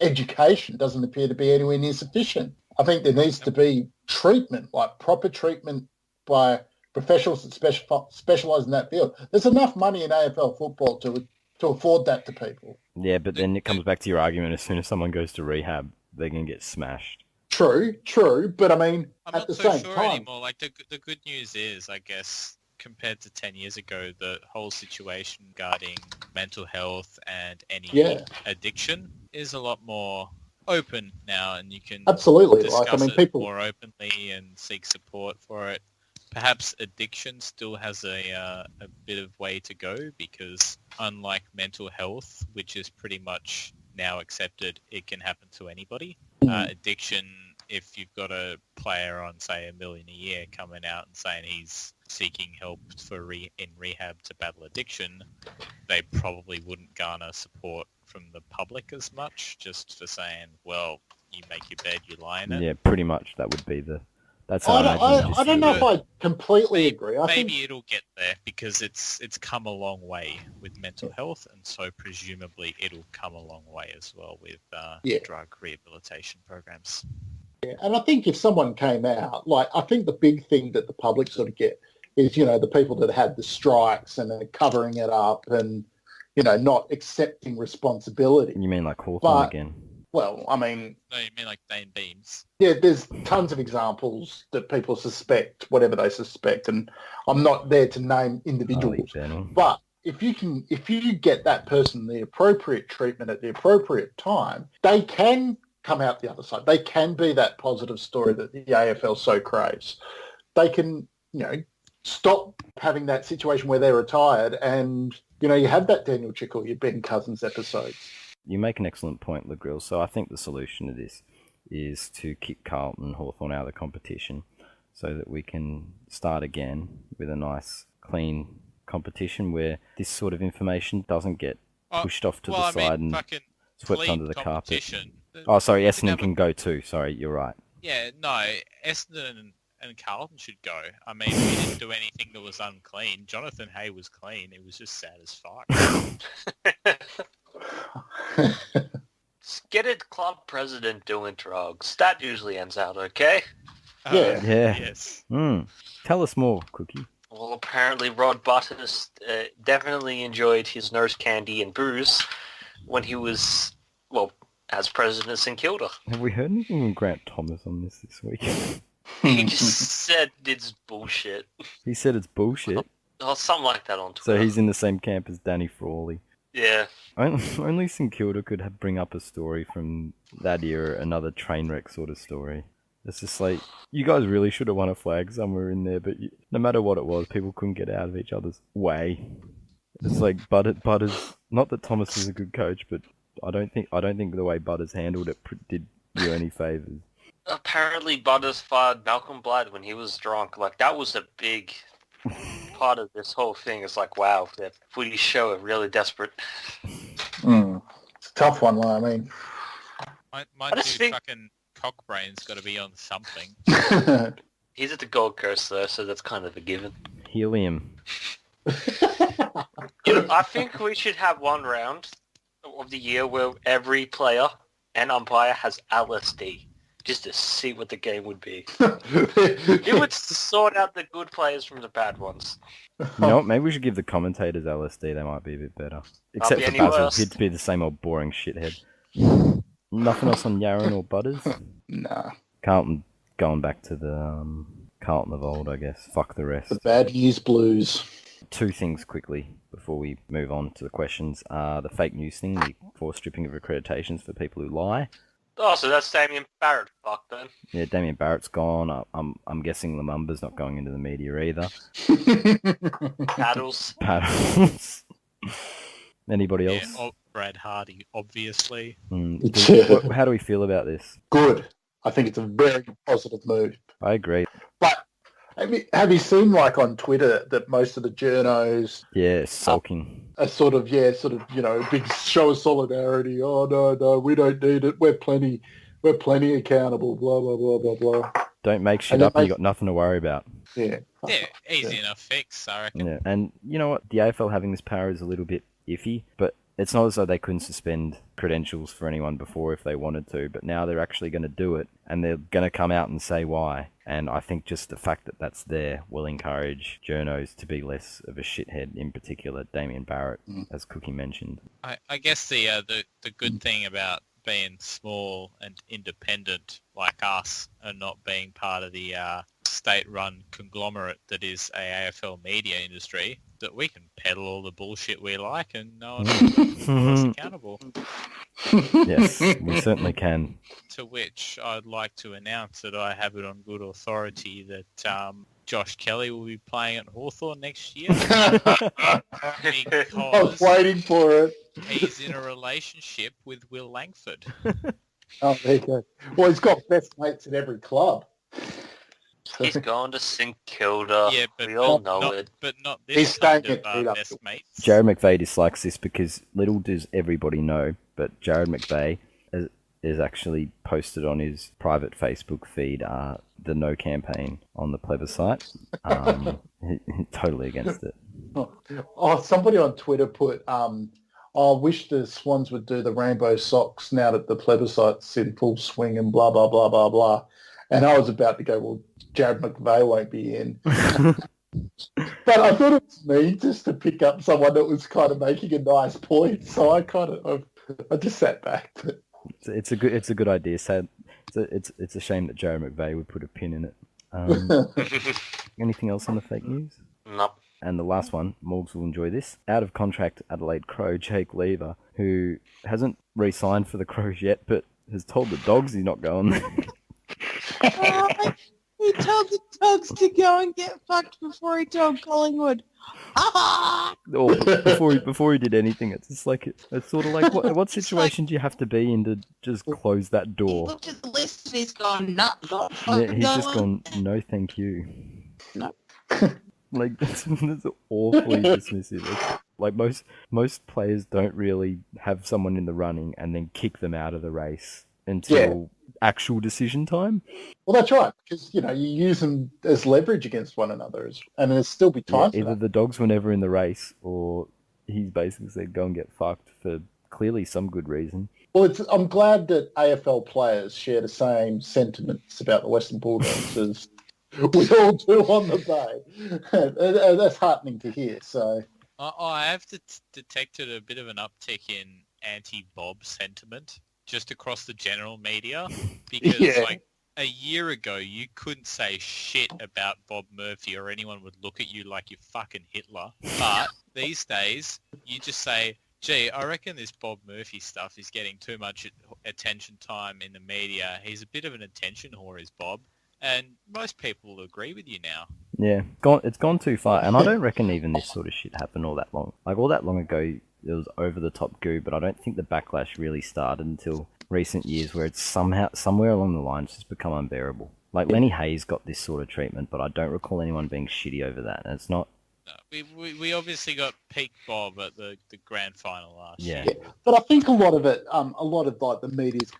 [SPEAKER 4] education doesn't appear to be anywhere near sufficient. I think there needs to be treatment, like proper treatment by professionals that specialise in that field. There's enough money in AFL football to afford that to people.
[SPEAKER 2] Yeah, but then it comes back to your argument, as soon as someone goes to rehab, they're going to get smashed.
[SPEAKER 4] True, but I mean,
[SPEAKER 5] I'm
[SPEAKER 4] at the
[SPEAKER 5] not so
[SPEAKER 4] same
[SPEAKER 5] sure
[SPEAKER 4] time...
[SPEAKER 5] anymore. Like, the good news is, I guess, compared to 10 years ago, the whole situation regarding mental health and any addiction is a lot more open now, and you can
[SPEAKER 4] absolutely
[SPEAKER 5] discuss
[SPEAKER 4] people
[SPEAKER 5] more openly and seek support for it. Perhaps addiction still has a bit of way to go, because unlike mental health, which is pretty much now accepted, it can happen to anybody. Addiction, if you've got a player on, say, $1 million a year coming out and saying he's seeking help in rehab to battle addiction, they probably wouldn't garner support from the public as much, just for saying, well, you make your bed, you lie in it.
[SPEAKER 2] Yeah, pretty much that would That's how
[SPEAKER 4] I don't know if I completely agree. I
[SPEAKER 5] Maybe
[SPEAKER 4] think
[SPEAKER 5] it'll get there because it's come a long way with mental health, and so presumably it'll come a long way as well with drug rehabilitation programs.
[SPEAKER 4] Yeah, and I think if someone came out, like, I think the big thing that the public sort of get is, the people that had the strikes and are covering it up and, not accepting responsibility.
[SPEAKER 2] You mean like Hawthorn again?
[SPEAKER 4] Well, I mean...
[SPEAKER 5] No, you mean like Dane Beams?
[SPEAKER 4] Yeah, there's tons of examples that people suspect, whatever they suspect, and I'm not there to name individuals. But if you get that person the appropriate treatment at the appropriate time, they can come out the other side. They can be that positive story that the AFL so craves. They can, stop having that situation where they're retired and, you have that Daniel Chickle, your Ben Cousins episodes.
[SPEAKER 2] You make an excellent point, Grille. So I think the solution to this is to kick Carlton and Hawthorn out of the competition so that we can start again with a nice, clean competition where this sort of information doesn't get pushed off to the side and swept under the carpet. Oh, sorry, Essendon can go too. Sorry, you're right.
[SPEAKER 5] Yeah, no, Essendon and Carlton should go. I mean, we didn't do anything that was unclean. Jonathan Hay was clean. It was just sad as fuck.
[SPEAKER 3] Get a club president doing drugs. That usually ends out okay.
[SPEAKER 4] Yeah.
[SPEAKER 5] Yes.
[SPEAKER 2] Tell us more, Cookie.
[SPEAKER 3] Well, apparently Rod Butters definitely enjoyed his nurse candy and booze when he was, as president of St Kilda.
[SPEAKER 2] Have we heard anything from Grant Thomas on this week?
[SPEAKER 3] He just said it's bullshit.
[SPEAKER 2] He said it's bullshit?
[SPEAKER 3] Oh, something like that on Twitter.
[SPEAKER 2] So he's in the same camp as Danny Frawley.
[SPEAKER 3] Yeah.
[SPEAKER 2] Only St Kilda could bring up a story from that era, another train wreck sort of story. It's just like, you guys really should have won a flag somewhere in there, but no matter what it was, people couldn't get out of each other's way. It's like Butters. Not that Thomas is a good coach, but I don't think the way Butters handled it did you any favours.
[SPEAKER 3] Apparently, Butters fired Malcolm Blight when he was drunk. Like, that was a big part of this whole thing. It's like, wow, that footy show are really desperate.
[SPEAKER 4] It's a tough one, I mean.
[SPEAKER 5] My dude fucking Cockbrain's got to be on something.
[SPEAKER 3] He's at the Gold Coast, though, so that's kind of a given.
[SPEAKER 2] Helium.
[SPEAKER 3] I think we should have one round of the year where every player and umpire has LSD, just to see what the game would be. It would sort out the good players from the bad ones.
[SPEAKER 2] You know what? Maybe we should give the commentators LSD. They might be a bit better. Except for Basil. He'd be the same old boring shithead. Nothing else on Yaron or Butters?
[SPEAKER 4] Nah.
[SPEAKER 2] Carlton going back to the Carlton of old, I guess. Fuck the rest.
[SPEAKER 4] The bad news blues.
[SPEAKER 2] Two things quickly before we move on to the questions. The fake news thing, the forced stripping of accreditations for people who lie.
[SPEAKER 3] Oh, so that's Damien Barrett, fuck then.
[SPEAKER 2] Yeah, Damien Barrett's gone. I'm guessing Lumumba's not going into the media either.
[SPEAKER 3] Paddles.
[SPEAKER 2] Anybody else?
[SPEAKER 5] Yeah, Brad Hardy, obviously.
[SPEAKER 2] How do we feel about this?
[SPEAKER 4] Good. I think it's a very positive move.
[SPEAKER 2] I agree.
[SPEAKER 4] But have you seen, like, on Twitter that most of the journos...
[SPEAKER 2] Yeah, sulking.
[SPEAKER 4] Are sort of, a big show of solidarity. Oh, no, we don't need it. We're plenty accountable, blah, blah, blah, blah, blah.
[SPEAKER 2] Don't make shit up and you got nothing to worry about.
[SPEAKER 4] Yeah.
[SPEAKER 5] Yeah, easy enough fix, I reckon.
[SPEAKER 2] Yeah, and you know what? The AFL having this power is a little bit iffy, but it's not as though they couldn't suspend credentials for anyone before if they wanted to, but now they're actually going to do it, and they're going to come out and say why. And I think just the fact that that's there will encourage journos to be less of a shithead, in particular Damien Barrett, as Cookie mentioned.
[SPEAKER 5] I guess the good thing about being small and independent like us and not being part of the state-run conglomerate that is a AFL media industry, that we can peddle all the bullshit we like and no one holds us accountable.
[SPEAKER 2] Yes, we certainly can.
[SPEAKER 5] To which I'd like to announce that I have it on good authority that Josh Kelly will be playing at Hawthorn next year.
[SPEAKER 4] I was waiting for it.
[SPEAKER 5] He's in a relationship with Will Langford.
[SPEAKER 4] Oh, there you go. Well, he's got best mates at every club.
[SPEAKER 3] He's going to St Kilda.
[SPEAKER 5] Yeah, but
[SPEAKER 3] we all know it.
[SPEAKER 5] But not this
[SPEAKER 4] He's
[SPEAKER 5] kind
[SPEAKER 4] staying
[SPEAKER 5] of
[SPEAKER 4] at
[SPEAKER 5] best mates.
[SPEAKER 2] Jared McVeigh dislikes this because little does everybody know, but Jared McVeigh is actually posted on his private Facebook feed the no campaign on the plebiscite. Totally against it.
[SPEAKER 4] Oh, somebody on Twitter put, I wish the Swans would do the rainbow socks now that the plebiscite's in full swing and blah, blah, blah, blah, blah. And I was about to go, well, Jared McVeigh won't be in. But I thought it was me just to pick up someone that was kind of making a nice point. So I just sat back. But...
[SPEAKER 2] It's a good idea. So it's a shame that Jared McVeigh would put a pin in it. Anything else on the fake news?
[SPEAKER 3] Nope.
[SPEAKER 2] And the last one, Morgs will enjoy this. Out of contract Adelaide Crow, Jake Lever, who hasn't re-signed for the Crows yet, but has told the Dogs he's not going there.
[SPEAKER 6] He told the Dogs to go and get fucked before he told Collingwood.
[SPEAKER 2] Or before he did anything. It's just like it's sort of like what situation do you have to be in to just close that door?
[SPEAKER 6] He looked at the list and he's gone, not
[SPEAKER 2] yeah, he's just gone, no, thank you.
[SPEAKER 6] No.
[SPEAKER 2] Like that's awfully dismissive. It's, like most players don't really have someone in the running and then kick them out of the race until actual decision time.
[SPEAKER 4] Well, that's right, because you use them as leverage against one another, and there's still be time for
[SPEAKER 2] either
[SPEAKER 4] that.
[SPEAKER 2] The Dogs were never in the race, or he's basically said go and get fucked for clearly some good reason.
[SPEAKER 4] Well, I'm glad that AFL players share the same sentiments about the Western Bulldogs as we all do on the Bay. That's heartening to hear. So
[SPEAKER 5] I have detected a bit of an uptick in anti-Bob sentiment just across the general media, because like a year ago you couldn't say shit about Bob Murphy or anyone would look at you like you're fucking Hitler. But these days you just say, gee, I reckon this Bob Murphy stuff is getting too much attention time in the media. He's a bit of an attention whore, is Bob. And most people will agree with you now.
[SPEAKER 2] Yeah, it's gone too far. And I don't reckon even this sort of shit happened all that long. Like all that long ago, it was over-the-top goo, but I don't think the backlash really started until recent years, where it's somewhere along the lines just become unbearable. Like Lenny Hayes got this sort of treatment, but I don't recall anyone being shitty over that. And it's not...
[SPEAKER 5] We obviously got peak Bob at the grand final last year.
[SPEAKER 4] Yeah, but I think a lot of it, like the media's,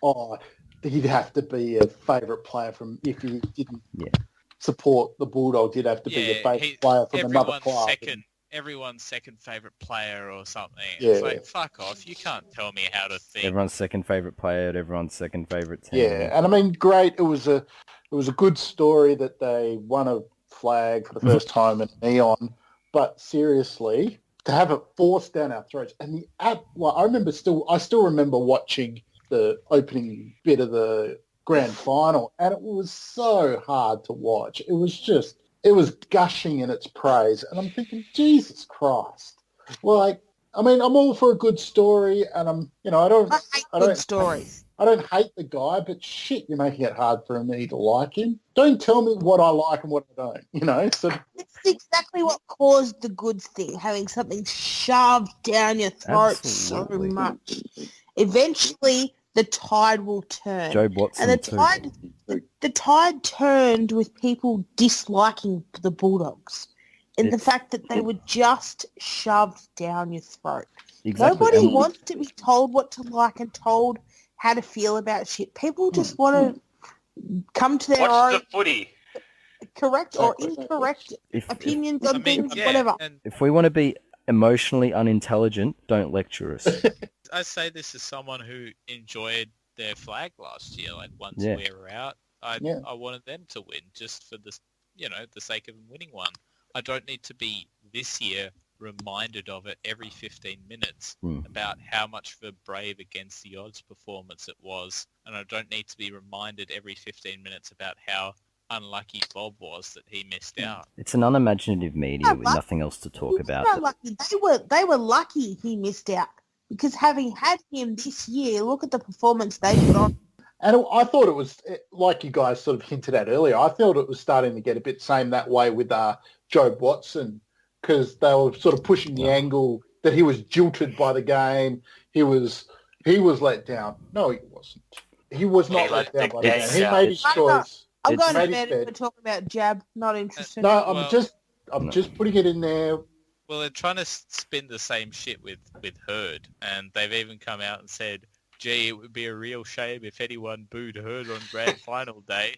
[SPEAKER 4] he'd have to be a favourite player from, if he didn't support the Bulldogs, he'd have to be a favourite player from another club.
[SPEAKER 5] Everyone's second favourite player or something.
[SPEAKER 4] Yeah.
[SPEAKER 5] It's like, fuck off. You can't tell me how to think.
[SPEAKER 2] Everyone's second favourite player at everyone's second favourite team.
[SPEAKER 4] Yeah, and I mean, great. It was a good story that they won a flag for the first time in Neon. But seriously, to have it forced down our throats, and I still remember watching the opening bit of the grand final, and it was so hard to watch. It was gushing in its praise, and I'm thinking, Jesus Christ! Like, I mean, I'm all for a good story, and I hate good stories. I don't hate the guy, but shit, you're making it hard for me to like him. Don't tell me what I like and what I don't, So
[SPEAKER 6] it's exactly what caused the good thing, having something shoved down your throat so much. Eventually, the tide will turn.
[SPEAKER 2] Joe Watson,
[SPEAKER 6] and the tide turned with people disliking the Bulldogs, in the fact that they were just shoved down your throat.
[SPEAKER 2] Exactly.
[SPEAKER 6] Nobody wants to be told what to like and told how to feel about shit. People just want to come to their own
[SPEAKER 3] the footy.
[SPEAKER 6] Correct or incorrect opinions on things, whatever.
[SPEAKER 2] If we want to be emotionally unintelligent, don't lecture us.
[SPEAKER 5] I say this as someone who enjoyed their flag last year. Like once we were out, I wanted them to win just for the sake of winning one. I don't need to be this year reminded of it every 15 minutes about how much of a brave against the odds performance it was, and I don't need to be reminded every 15 minutes about how unlucky Bob was that he missed out.
[SPEAKER 2] It's an unimaginative media with nothing else to talk about.
[SPEAKER 6] Lucky. They were lucky he missed out, because having had him this year, look at the performance they put on.
[SPEAKER 4] And I thought it was, like you guys sort of hinted at earlier, I thought it was starting to get a bit same that way with Joe Watson, because they were sort of pushing the angle that he was jilted by the game. He was let down. No, he wasn't. He was not let down by the game. He made his choice.
[SPEAKER 6] I'm going to bed if we're talking about Jab. Not interested.
[SPEAKER 4] No, I'm just putting it in there.
[SPEAKER 5] Well, they're trying to spin the same shit with Hurd, and they've even come out and said gee, it would be a real shame if anyone booed Herd on grand final day.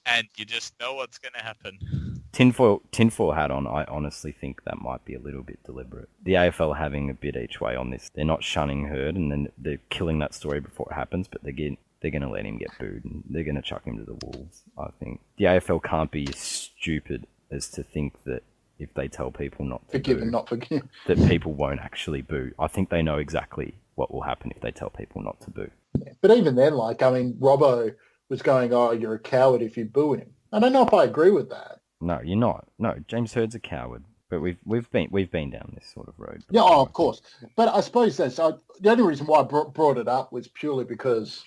[SPEAKER 5] And you just know what's going to happen.
[SPEAKER 2] Tinfoil hat on, I honestly think that might be a little bit deliberate. The AFL having a bit each way on this. They're not shunning Herd, and then they're killing that story before it happens, but they're going to let him get booed, and they're going to chuck him to the wolves, I think. The AFL can't be as stupid as to think that if they tell people not to
[SPEAKER 4] forgive
[SPEAKER 2] boo,
[SPEAKER 4] and not forgive,
[SPEAKER 2] that people won't actually boo. I think they know exactly what will happen if they tell people not to boo.
[SPEAKER 4] Yeah. But even then, Robbo was going, "Oh, you're a coward if you boo him." I don't know if I agree with that.
[SPEAKER 2] No, you're not. No, James Hurd's a coward. But we've been down this sort of road.
[SPEAKER 4] Yeah, of course. But I suppose the only reason why I brought it up was purely because,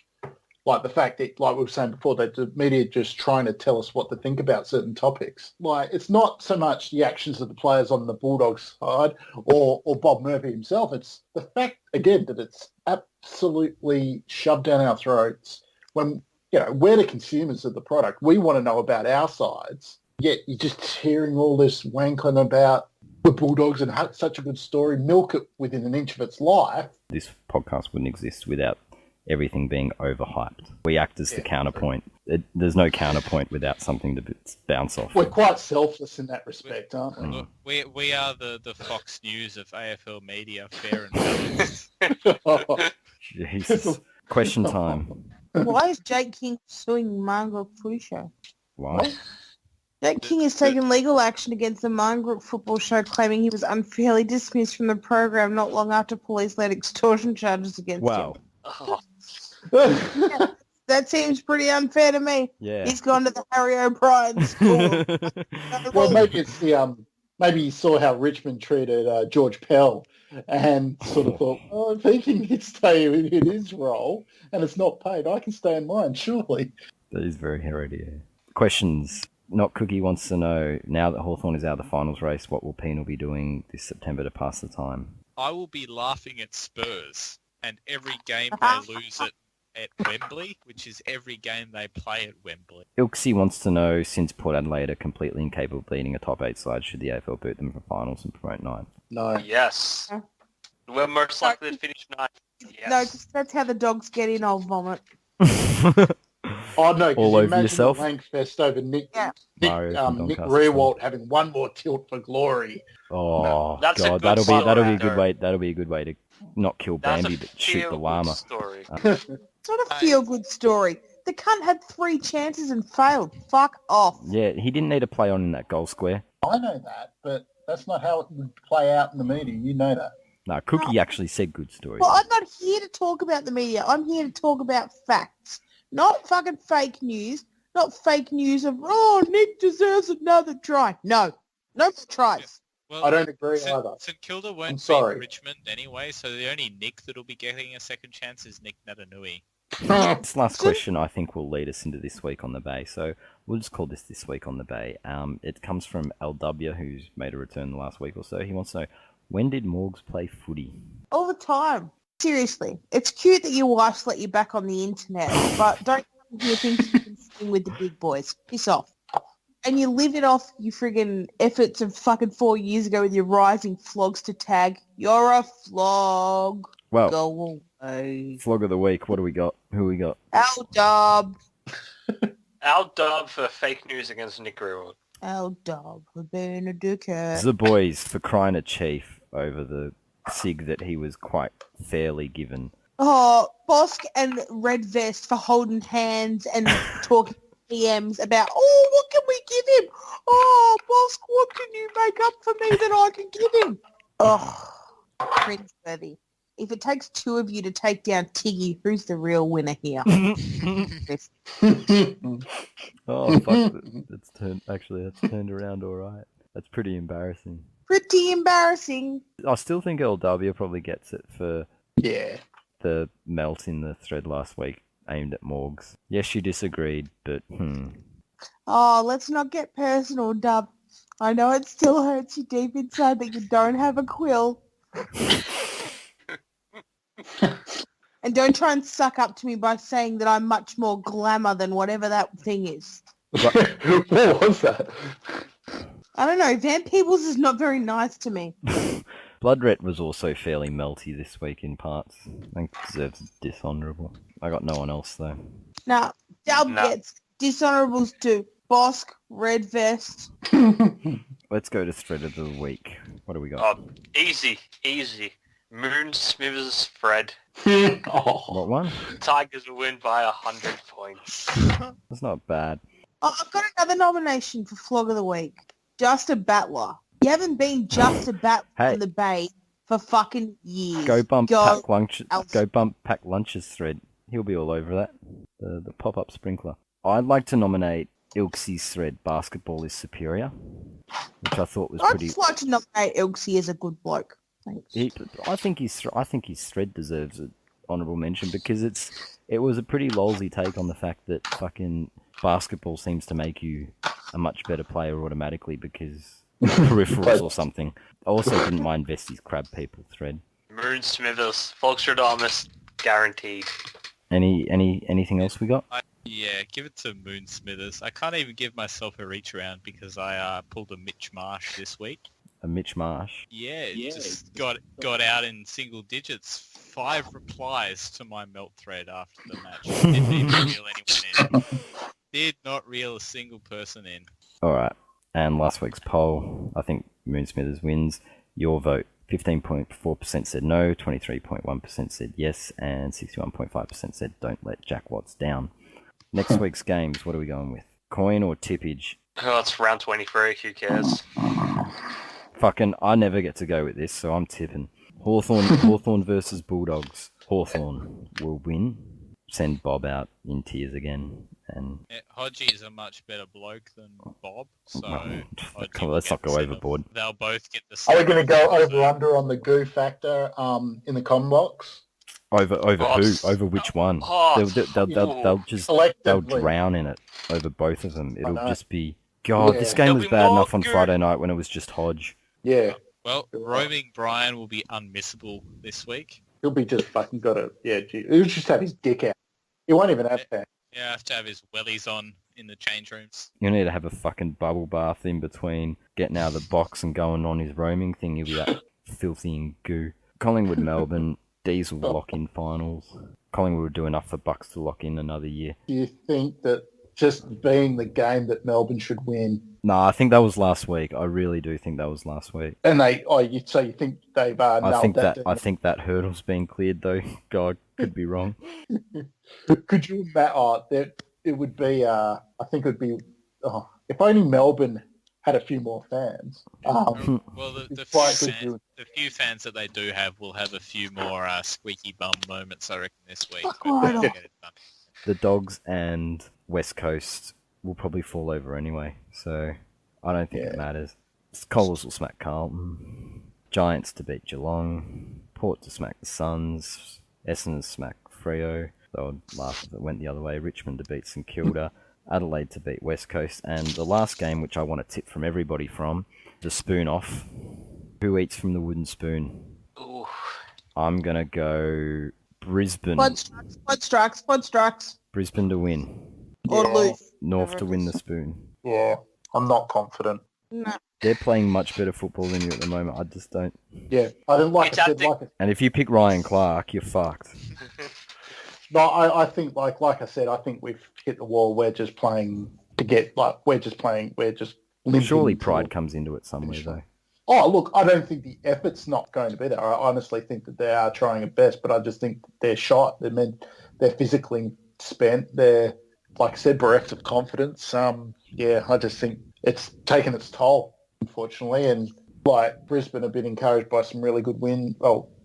[SPEAKER 4] the fact that, like we were saying before, that the media just trying to tell us what to think about certain topics. It's not so much the actions of the players on the Bulldogs side or Bob Murphy himself. It's the fact, again, that it's absolutely shoved down our throats when, we're the consumers of the product. We want to know about our sides. Yet you're just hearing all this wankling about the Bulldogs and such a good story, milk it within an inch of its life.
[SPEAKER 2] This podcast wouldn't exist without everything being overhyped. We act as the counterpoint. There's no counterpoint without something to bounce off.
[SPEAKER 4] We're quite selfless in that respect, aren't we?
[SPEAKER 5] Look, we are the Fox News of AFL media, fair and balanced.
[SPEAKER 2] Jesus. Question time.
[SPEAKER 6] Why is Jake King suing Margaret Footy Show?
[SPEAKER 2] What?
[SPEAKER 6] Jake King has taken legal action against the Mine Group football show, claiming he was unfairly dismissed from the program not long after police laid extortion charges against him.
[SPEAKER 3] Oh.
[SPEAKER 6] Yeah, that seems pretty unfair to me.
[SPEAKER 2] Yeah.
[SPEAKER 6] He's gone to the Harry O'Brien school.
[SPEAKER 4] Well, maybe it's maybe you saw how Richmond treated George Pell and sort of thought, if he can stay in his role and it's not paid, I can stay in mine, surely.
[SPEAKER 2] That is very hereditary. Questions. Not Cookie wants to know, now that Hawthorn is out of the finals race, what will Penal be doing this September to pass the time?
[SPEAKER 5] I will be laughing at Spurs, and every game they lose at Wembley, which is every game they play at Wembley.
[SPEAKER 2] Ilksy wants to know, since Port Adelaide are completely incapable of beating a top 8 side, should the AFL boot them for finals and promote 9?
[SPEAKER 4] No.
[SPEAKER 3] Yes. We're most likely to finish 9. Yes.
[SPEAKER 6] No, that's how the dogs get in, I'll vomit.
[SPEAKER 4] Oh, no, because
[SPEAKER 2] All over
[SPEAKER 4] imagine
[SPEAKER 2] yourself?
[SPEAKER 4] the Langfest over Nick
[SPEAKER 2] Doncaster
[SPEAKER 4] Rewalt having one more tilt for glory.
[SPEAKER 2] Oh,
[SPEAKER 3] No, that's a
[SPEAKER 2] God,
[SPEAKER 3] good
[SPEAKER 2] that'll be a
[SPEAKER 3] story.
[SPEAKER 2] good way. That'll be a good way to not kill
[SPEAKER 3] That's
[SPEAKER 2] Bambi,
[SPEAKER 3] a
[SPEAKER 2] but shoot the
[SPEAKER 3] feel-good
[SPEAKER 2] llama.
[SPEAKER 3] story.
[SPEAKER 6] It's not a feel-good story. The cunt had 3 chances and failed. Fuck off.
[SPEAKER 2] Yeah, he didn't need to play on in that goal square.
[SPEAKER 4] I know that, but that's not how it would play out in the media. You know that.
[SPEAKER 2] No, Cookie actually said good stories.
[SPEAKER 6] Well, I'm not here to talk about the media. I'm here to talk about facts. Not fucking fake news. Not fake news of, Nick deserves another try. No more tries.
[SPEAKER 5] Well,
[SPEAKER 4] I don't agree either.
[SPEAKER 5] St Kilda won't beat Richmond anyway, so the only Nick that'll be getting a second chance is Nick Natanui.
[SPEAKER 2] This last question, I think, will lead us into this week on the Bay. So we'll just call this Week on the Bay. It comes from LW, who's made a return the last week or so. He wants to know, when did Morgs play footy?
[SPEAKER 6] All the time. Seriously. It's cute that your wife's let you back on the internet, but don't come here thinking you can sing with the big boys. Piss off. And you live it off your friggin' efforts of fucking 4 years ago with your rising flogs to tag. You're a flog.
[SPEAKER 2] Well,
[SPEAKER 6] go away.
[SPEAKER 2] Flog of the week, what do we got? Who we got?
[SPEAKER 6] Al Dub.
[SPEAKER 3] Al Dub for fake news against Nick Grille.
[SPEAKER 6] Al Dub for being a dickhead.
[SPEAKER 2] The boys for crying a chief over the sig that he was quite fairly given.
[SPEAKER 6] Oh, Bosk and Red Vest for holding hands and talking PMs about, what can we give him? Oh, Bosk, what can you make up for me that I can give him? Oh, cringeworthy. If it takes 2 of you to take down Tiggy, who's the real winner here?
[SPEAKER 2] Oh, fuck. That's turned around all right. That's pretty embarrassing.
[SPEAKER 6] Pretty embarrassing.
[SPEAKER 2] I still think LW probably gets it for the melt in the thread last week aimed at Morgs. Yes, you disagreed, but
[SPEAKER 6] Oh, let's not get personal, Dub. I know it still hurts you deep inside that you don't have a quill. And don't try and suck up to me by saying that I'm much more glamour than whatever that thing is.
[SPEAKER 4] What was that?
[SPEAKER 6] I don't know. Van Peebles is not very nice to me.
[SPEAKER 2] Bloodret was also fairly melty this week in parts. I think deserves dishonourable. I got no one else though.
[SPEAKER 6] Now, Dub gets dishonourables to Bosk, Red Vest.
[SPEAKER 2] Let's go to thread of the week. What do we got?
[SPEAKER 3] Oh, easy. Moon Smithers Fred.
[SPEAKER 2] What one?
[SPEAKER 3] Tigers will win by 100 points.
[SPEAKER 2] That's not bad.
[SPEAKER 6] Oh, I've got another nomination for Flog of the Week. Just a Battler. You haven't been just a Battler in the Bay for fucking years.
[SPEAKER 2] Go bump Pack Lunches thread. He'll be all over that. The pop-up sprinkler. I'd like to nominate Ilksy's thread, Basketball is Superior, which I thought was pretty...
[SPEAKER 6] I'd just like to nominate Ilksy as a good bloke. Thanks.
[SPEAKER 2] I think his thread deserves an honourable mention because it was a pretty lolsy take on the fact that fucking basketball seems to make you a much better player automatically because peripherals or something. I also didn't mind Vesti's Crab People thread.
[SPEAKER 3] Moon Smithers, Volksradamus, guaranteed.
[SPEAKER 2] Anything else we got?
[SPEAKER 5] Yeah, give it to Moon Smithers. I can't even give myself a reach around because I pulled a Mitch Marsh this week.
[SPEAKER 2] A Mitch Marsh?
[SPEAKER 5] Yeah, just got out in single digits. 5 replies to my melt thread after the match. Didn't even reel anyone in. Did not reel a single person in. Alright,
[SPEAKER 2] and last week's poll, I think Moon Smithers wins. Your vote, 15.4% said no, 23.1% said yes, and 61.5% said don't let Jack Watts down. Next week's games, what are we going with? Coin or tippage?
[SPEAKER 3] Oh, it's round 23, who cares?
[SPEAKER 2] Fucking, I never get to go with this, so I'm tipping. Hawthorn versus Bulldogs. Hawthorn will win. Send Bob out in tears again. And
[SPEAKER 5] Hodgie is a much better bloke than Bob, so
[SPEAKER 2] let's not go overboard.
[SPEAKER 5] They'll both get the same.
[SPEAKER 4] Are we going to go over-under on the goo factor in the com box?
[SPEAKER 2] Over who? Over which one? They'll drown in it over both of them. It'll just be this game was bad enough on Friday night when it was just Hodge.
[SPEAKER 4] Yeah.
[SPEAKER 5] Well, roaming Brian will be unmissable this week.
[SPEAKER 4] He'll be just fucking he'll just have his dick out. He won't even have that.
[SPEAKER 5] Yeah, have to have his wellies on in the change rooms.
[SPEAKER 2] You need to have a fucking bubble bath in between getting out of the box and going on his roaming thing. He'll be that filthy and goo. Collingwood, Melbourne. Diesel lock in finals. Collingwood will do enough for Bucks to lock in another year.
[SPEAKER 4] Do you think that just being the game that Melbourne should win?
[SPEAKER 2] No, I think that was last week. I really do think that was last week.
[SPEAKER 4] And you think they've nailed that?
[SPEAKER 2] I think that hurdle's been cleared though. God, could be wrong.
[SPEAKER 4] Could you imagine? It would be. I think it would be. If only Melbourne had a few more fans.
[SPEAKER 5] Well, the few fans that they do have will have a few more squeaky bum moments, I reckon, this week.
[SPEAKER 2] The Dogs and West Coast will probably fall over anyway, so I don't think it matters. Collars will smack Carlton, Giants to beat Geelong, Port to smack the Suns, Essendon to smack Freo, they would laugh if it went the other way, Richmond to beat St Kilda, Adelaide to beat West Coast, and the last game, which I want to tip from everybody from, the spoon off. Who eats from the wooden spoon?
[SPEAKER 3] Ooh.
[SPEAKER 2] I'm going to go Brisbane.
[SPEAKER 6] Spud strikes.
[SPEAKER 2] Brisbane to win.
[SPEAKER 6] Or lose.
[SPEAKER 2] North to win the spoon.
[SPEAKER 4] Yeah, I'm not confident.
[SPEAKER 6] No.
[SPEAKER 2] They're playing much better football than you at the moment. I just don't.
[SPEAKER 4] Yeah, I don't like it.
[SPEAKER 2] And if you pick Ryan Clark, you're fucked.
[SPEAKER 4] No, I think like I said, I think we've hit the wall. We're just playing to get we're just
[SPEAKER 2] surely pride comes into it somewhere though.
[SPEAKER 4] Oh, look, I don't think the effort's not going to be there. I honestly think that they are trying at best, but I just think they're shot. They're physically spent. They're, like I said, bereft of confidence. I just think it's taken its toll, unfortunately. And Brisbane have been encouraged by some really good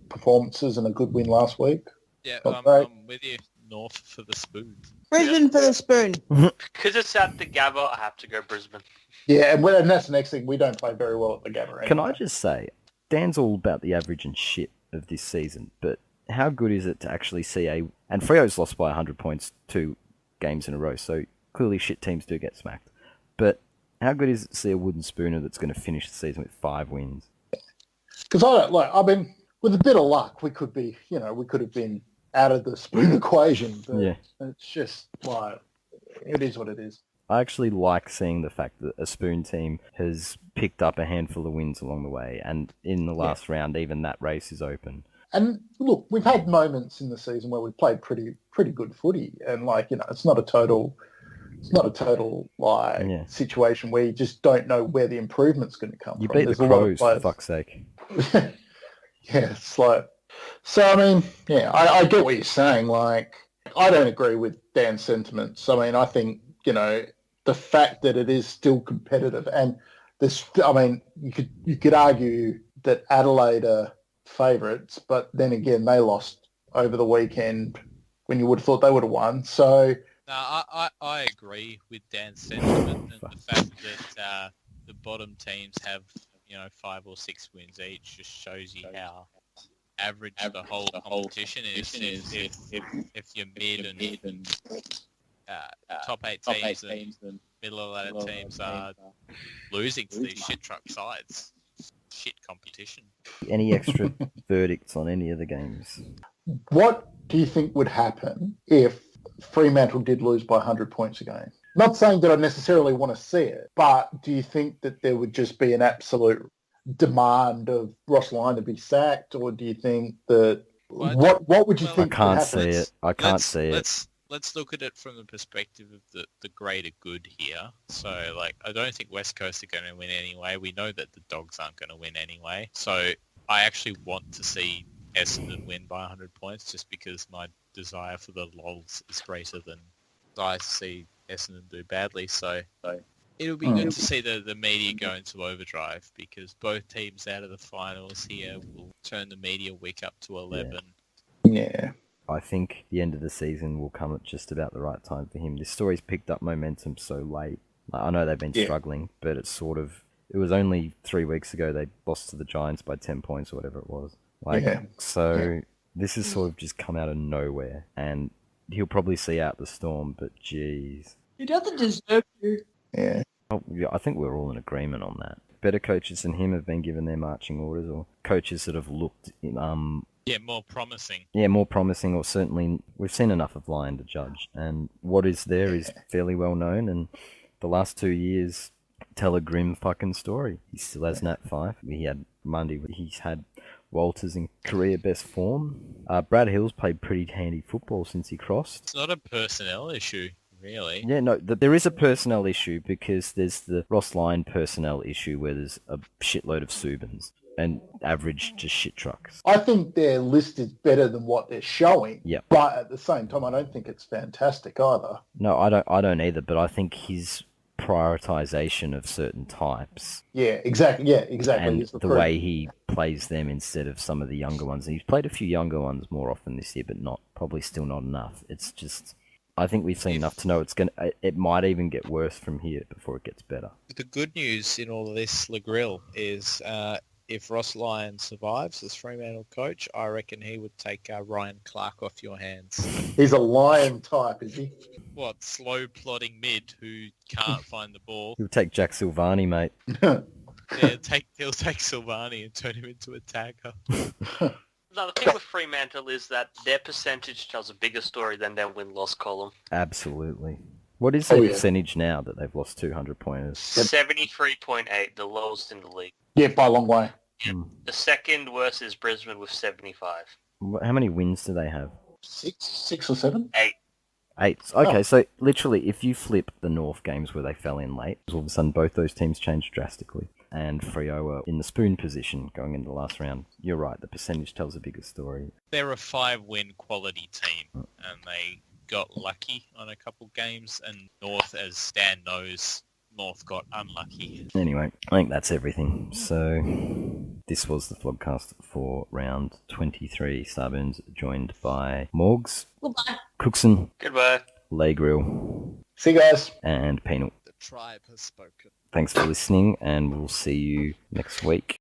[SPEAKER 4] performances and a good win last week.
[SPEAKER 5] Yeah, I'm with you. North for the spoon.
[SPEAKER 6] Brisbane for the spoon.
[SPEAKER 3] Because it's at the Gabba, I have to go Brisbane.
[SPEAKER 4] Yeah, and that's the next thing. We don't play very well at the Gabba. Anyway.
[SPEAKER 2] Can I just say, Dan's all about the average and shit of this season, but how good is it to actually see and Freo's lost by 100 points 2 games in a row, so clearly shit teams do get smacked. But how good is it to see a wooden spooner that's going to finish the season with 5 wins?
[SPEAKER 4] Because with a bit of luck, we could have been out of the spoon equation. But it's just it is what it is.
[SPEAKER 2] I actually like seeing the fact that a Spoon team has picked up a handful of wins along the way, and in the last round, even that race is open.
[SPEAKER 4] And look, we've had moments in the season where we've played pretty good footy, and like, you know, it's not a total situation where you just don't know where the improvement's going to come from.
[SPEAKER 2] You beat the Crows, for fuck's sake.
[SPEAKER 4] Yeah, it's like, so I mean, yeah, I get what you're saying. Like, I don't agree with Dan's sentiments. I mean, I think, you know, the fact that it is still competitive, and this, I mean, you could argue that Adelaide are favourites, but then again, they lost over the weekend when you would have thought they would have won. So,
[SPEAKER 5] no, I agree with Dan's sentiment and the fact that the bottom teams have, you know, 5 or 6 wins each just shows you how average the whole competition is. If you're mid and top 8 teams and middle of ladder teams are losing to these shit truck sides. Shit competition.
[SPEAKER 2] Any extra verdicts on any of the games?
[SPEAKER 4] What do you think would happen if Fremantle did lose by 100 points again? Not saying that I necessarily want to see it, but do you think that there would just be an absolute demand of Ross Lyon to be sacked, or do you think that what would you think?
[SPEAKER 2] I can't see it. I can't see it.
[SPEAKER 5] Let's look at it from the perspective of the greater good here. So, like, I don't think West Coast are going to win anyway. We know that the Dogs aren't going to win anyway. So I actually want to see Essendon win by 100 points just because my desire for the lols is greater than desire to see Essendon do badly. So it'll be good to see the media go into overdrive because both teams out of the finals here will turn the media week up to 11.
[SPEAKER 4] Yeah.
[SPEAKER 2] I think the end of the season will come at just about the right time for him. This story's picked up momentum so late. I know they've been struggling, but it's it was only 3 weeks ago they lost to the Giants by 10 points or whatever it was. This has sort of just come out of nowhere, and he'll probably see out the storm, but geez.
[SPEAKER 6] He doesn't deserve to.
[SPEAKER 4] Yeah.
[SPEAKER 2] Oh, yeah, I think we're all in agreement on that. Better coaches than him have been given their marching orders, or coaches that have looked
[SPEAKER 5] more promising.
[SPEAKER 2] Yeah, more promising, or certainly we've seen enough of Lyon to judge. And what is there is fairly well known, and the last 2 years tell a grim fucking story. He still has Nat 5. He had Monday. He's had Walters in career best form. Brad Hill's played pretty handy football since he crossed.
[SPEAKER 5] It's not a personnel issue, really.
[SPEAKER 2] Yeah, no, there is a personnel issue because there's the Ross Lyon personnel issue where there's a shitload of Subans and average just shit trucks.
[SPEAKER 4] I think their list is better than what they're showing.
[SPEAKER 2] Yeah.
[SPEAKER 4] But at the same time, I don't think it's fantastic either.
[SPEAKER 2] No, I don't either, but I think his prioritization of certain types.
[SPEAKER 4] Yeah, exactly.
[SPEAKER 2] And the way he plays them instead of some of the younger ones. And he's played a few younger ones more often this year, but probably still not enough. It's just, I think we've seen enough to know it might even get worse from here before it gets better.
[SPEAKER 5] The good news in all of this, Grille, is if Ross Lyon survives as Fremantle coach, I reckon he would take Ryan Clark off your hands.
[SPEAKER 4] He's a lion type, is he?
[SPEAKER 5] What, slow plodding mid who can't find the ball?
[SPEAKER 2] He'll take Jack Silvani, mate.
[SPEAKER 5] Yeah, he'll take Silvani and turn him into a tagger.
[SPEAKER 3] No, the thing with Fremantle is that their percentage tells a bigger story than their win-loss column.
[SPEAKER 2] Absolutely. What is their percentage now that they've lost 200 pointers?
[SPEAKER 3] 73.8, the lowest in the league.
[SPEAKER 4] Yeah, by a long way.
[SPEAKER 3] Yeah. The second worst is Brisbane with 75.
[SPEAKER 2] How many wins do they have?
[SPEAKER 4] 6 or 7?
[SPEAKER 3] 8.
[SPEAKER 2] 8. Okay, so literally if you flip the North games where they fell in late, all of a sudden both those teams changed drastically. And Freo are in the spoon position going into the last round. You're right, the percentage tells a bigger story.
[SPEAKER 5] They're a 5-win quality team, and they got lucky on a couple games, and North, as Dan knows, North got unlucky.
[SPEAKER 2] Anyway, I think that's everything. So this was the vlogcast for round 23. Starburns joined by Morgs.
[SPEAKER 6] Goodbye.
[SPEAKER 2] Cookson.
[SPEAKER 3] Goodbye.
[SPEAKER 2] Grille.
[SPEAKER 4] See you guys.
[SPEAKER 2] And Penal.
[SPEAKER 5] The tribe has spoken.
[SPEAKER 2] Thanks for listening, and we'll see you next week.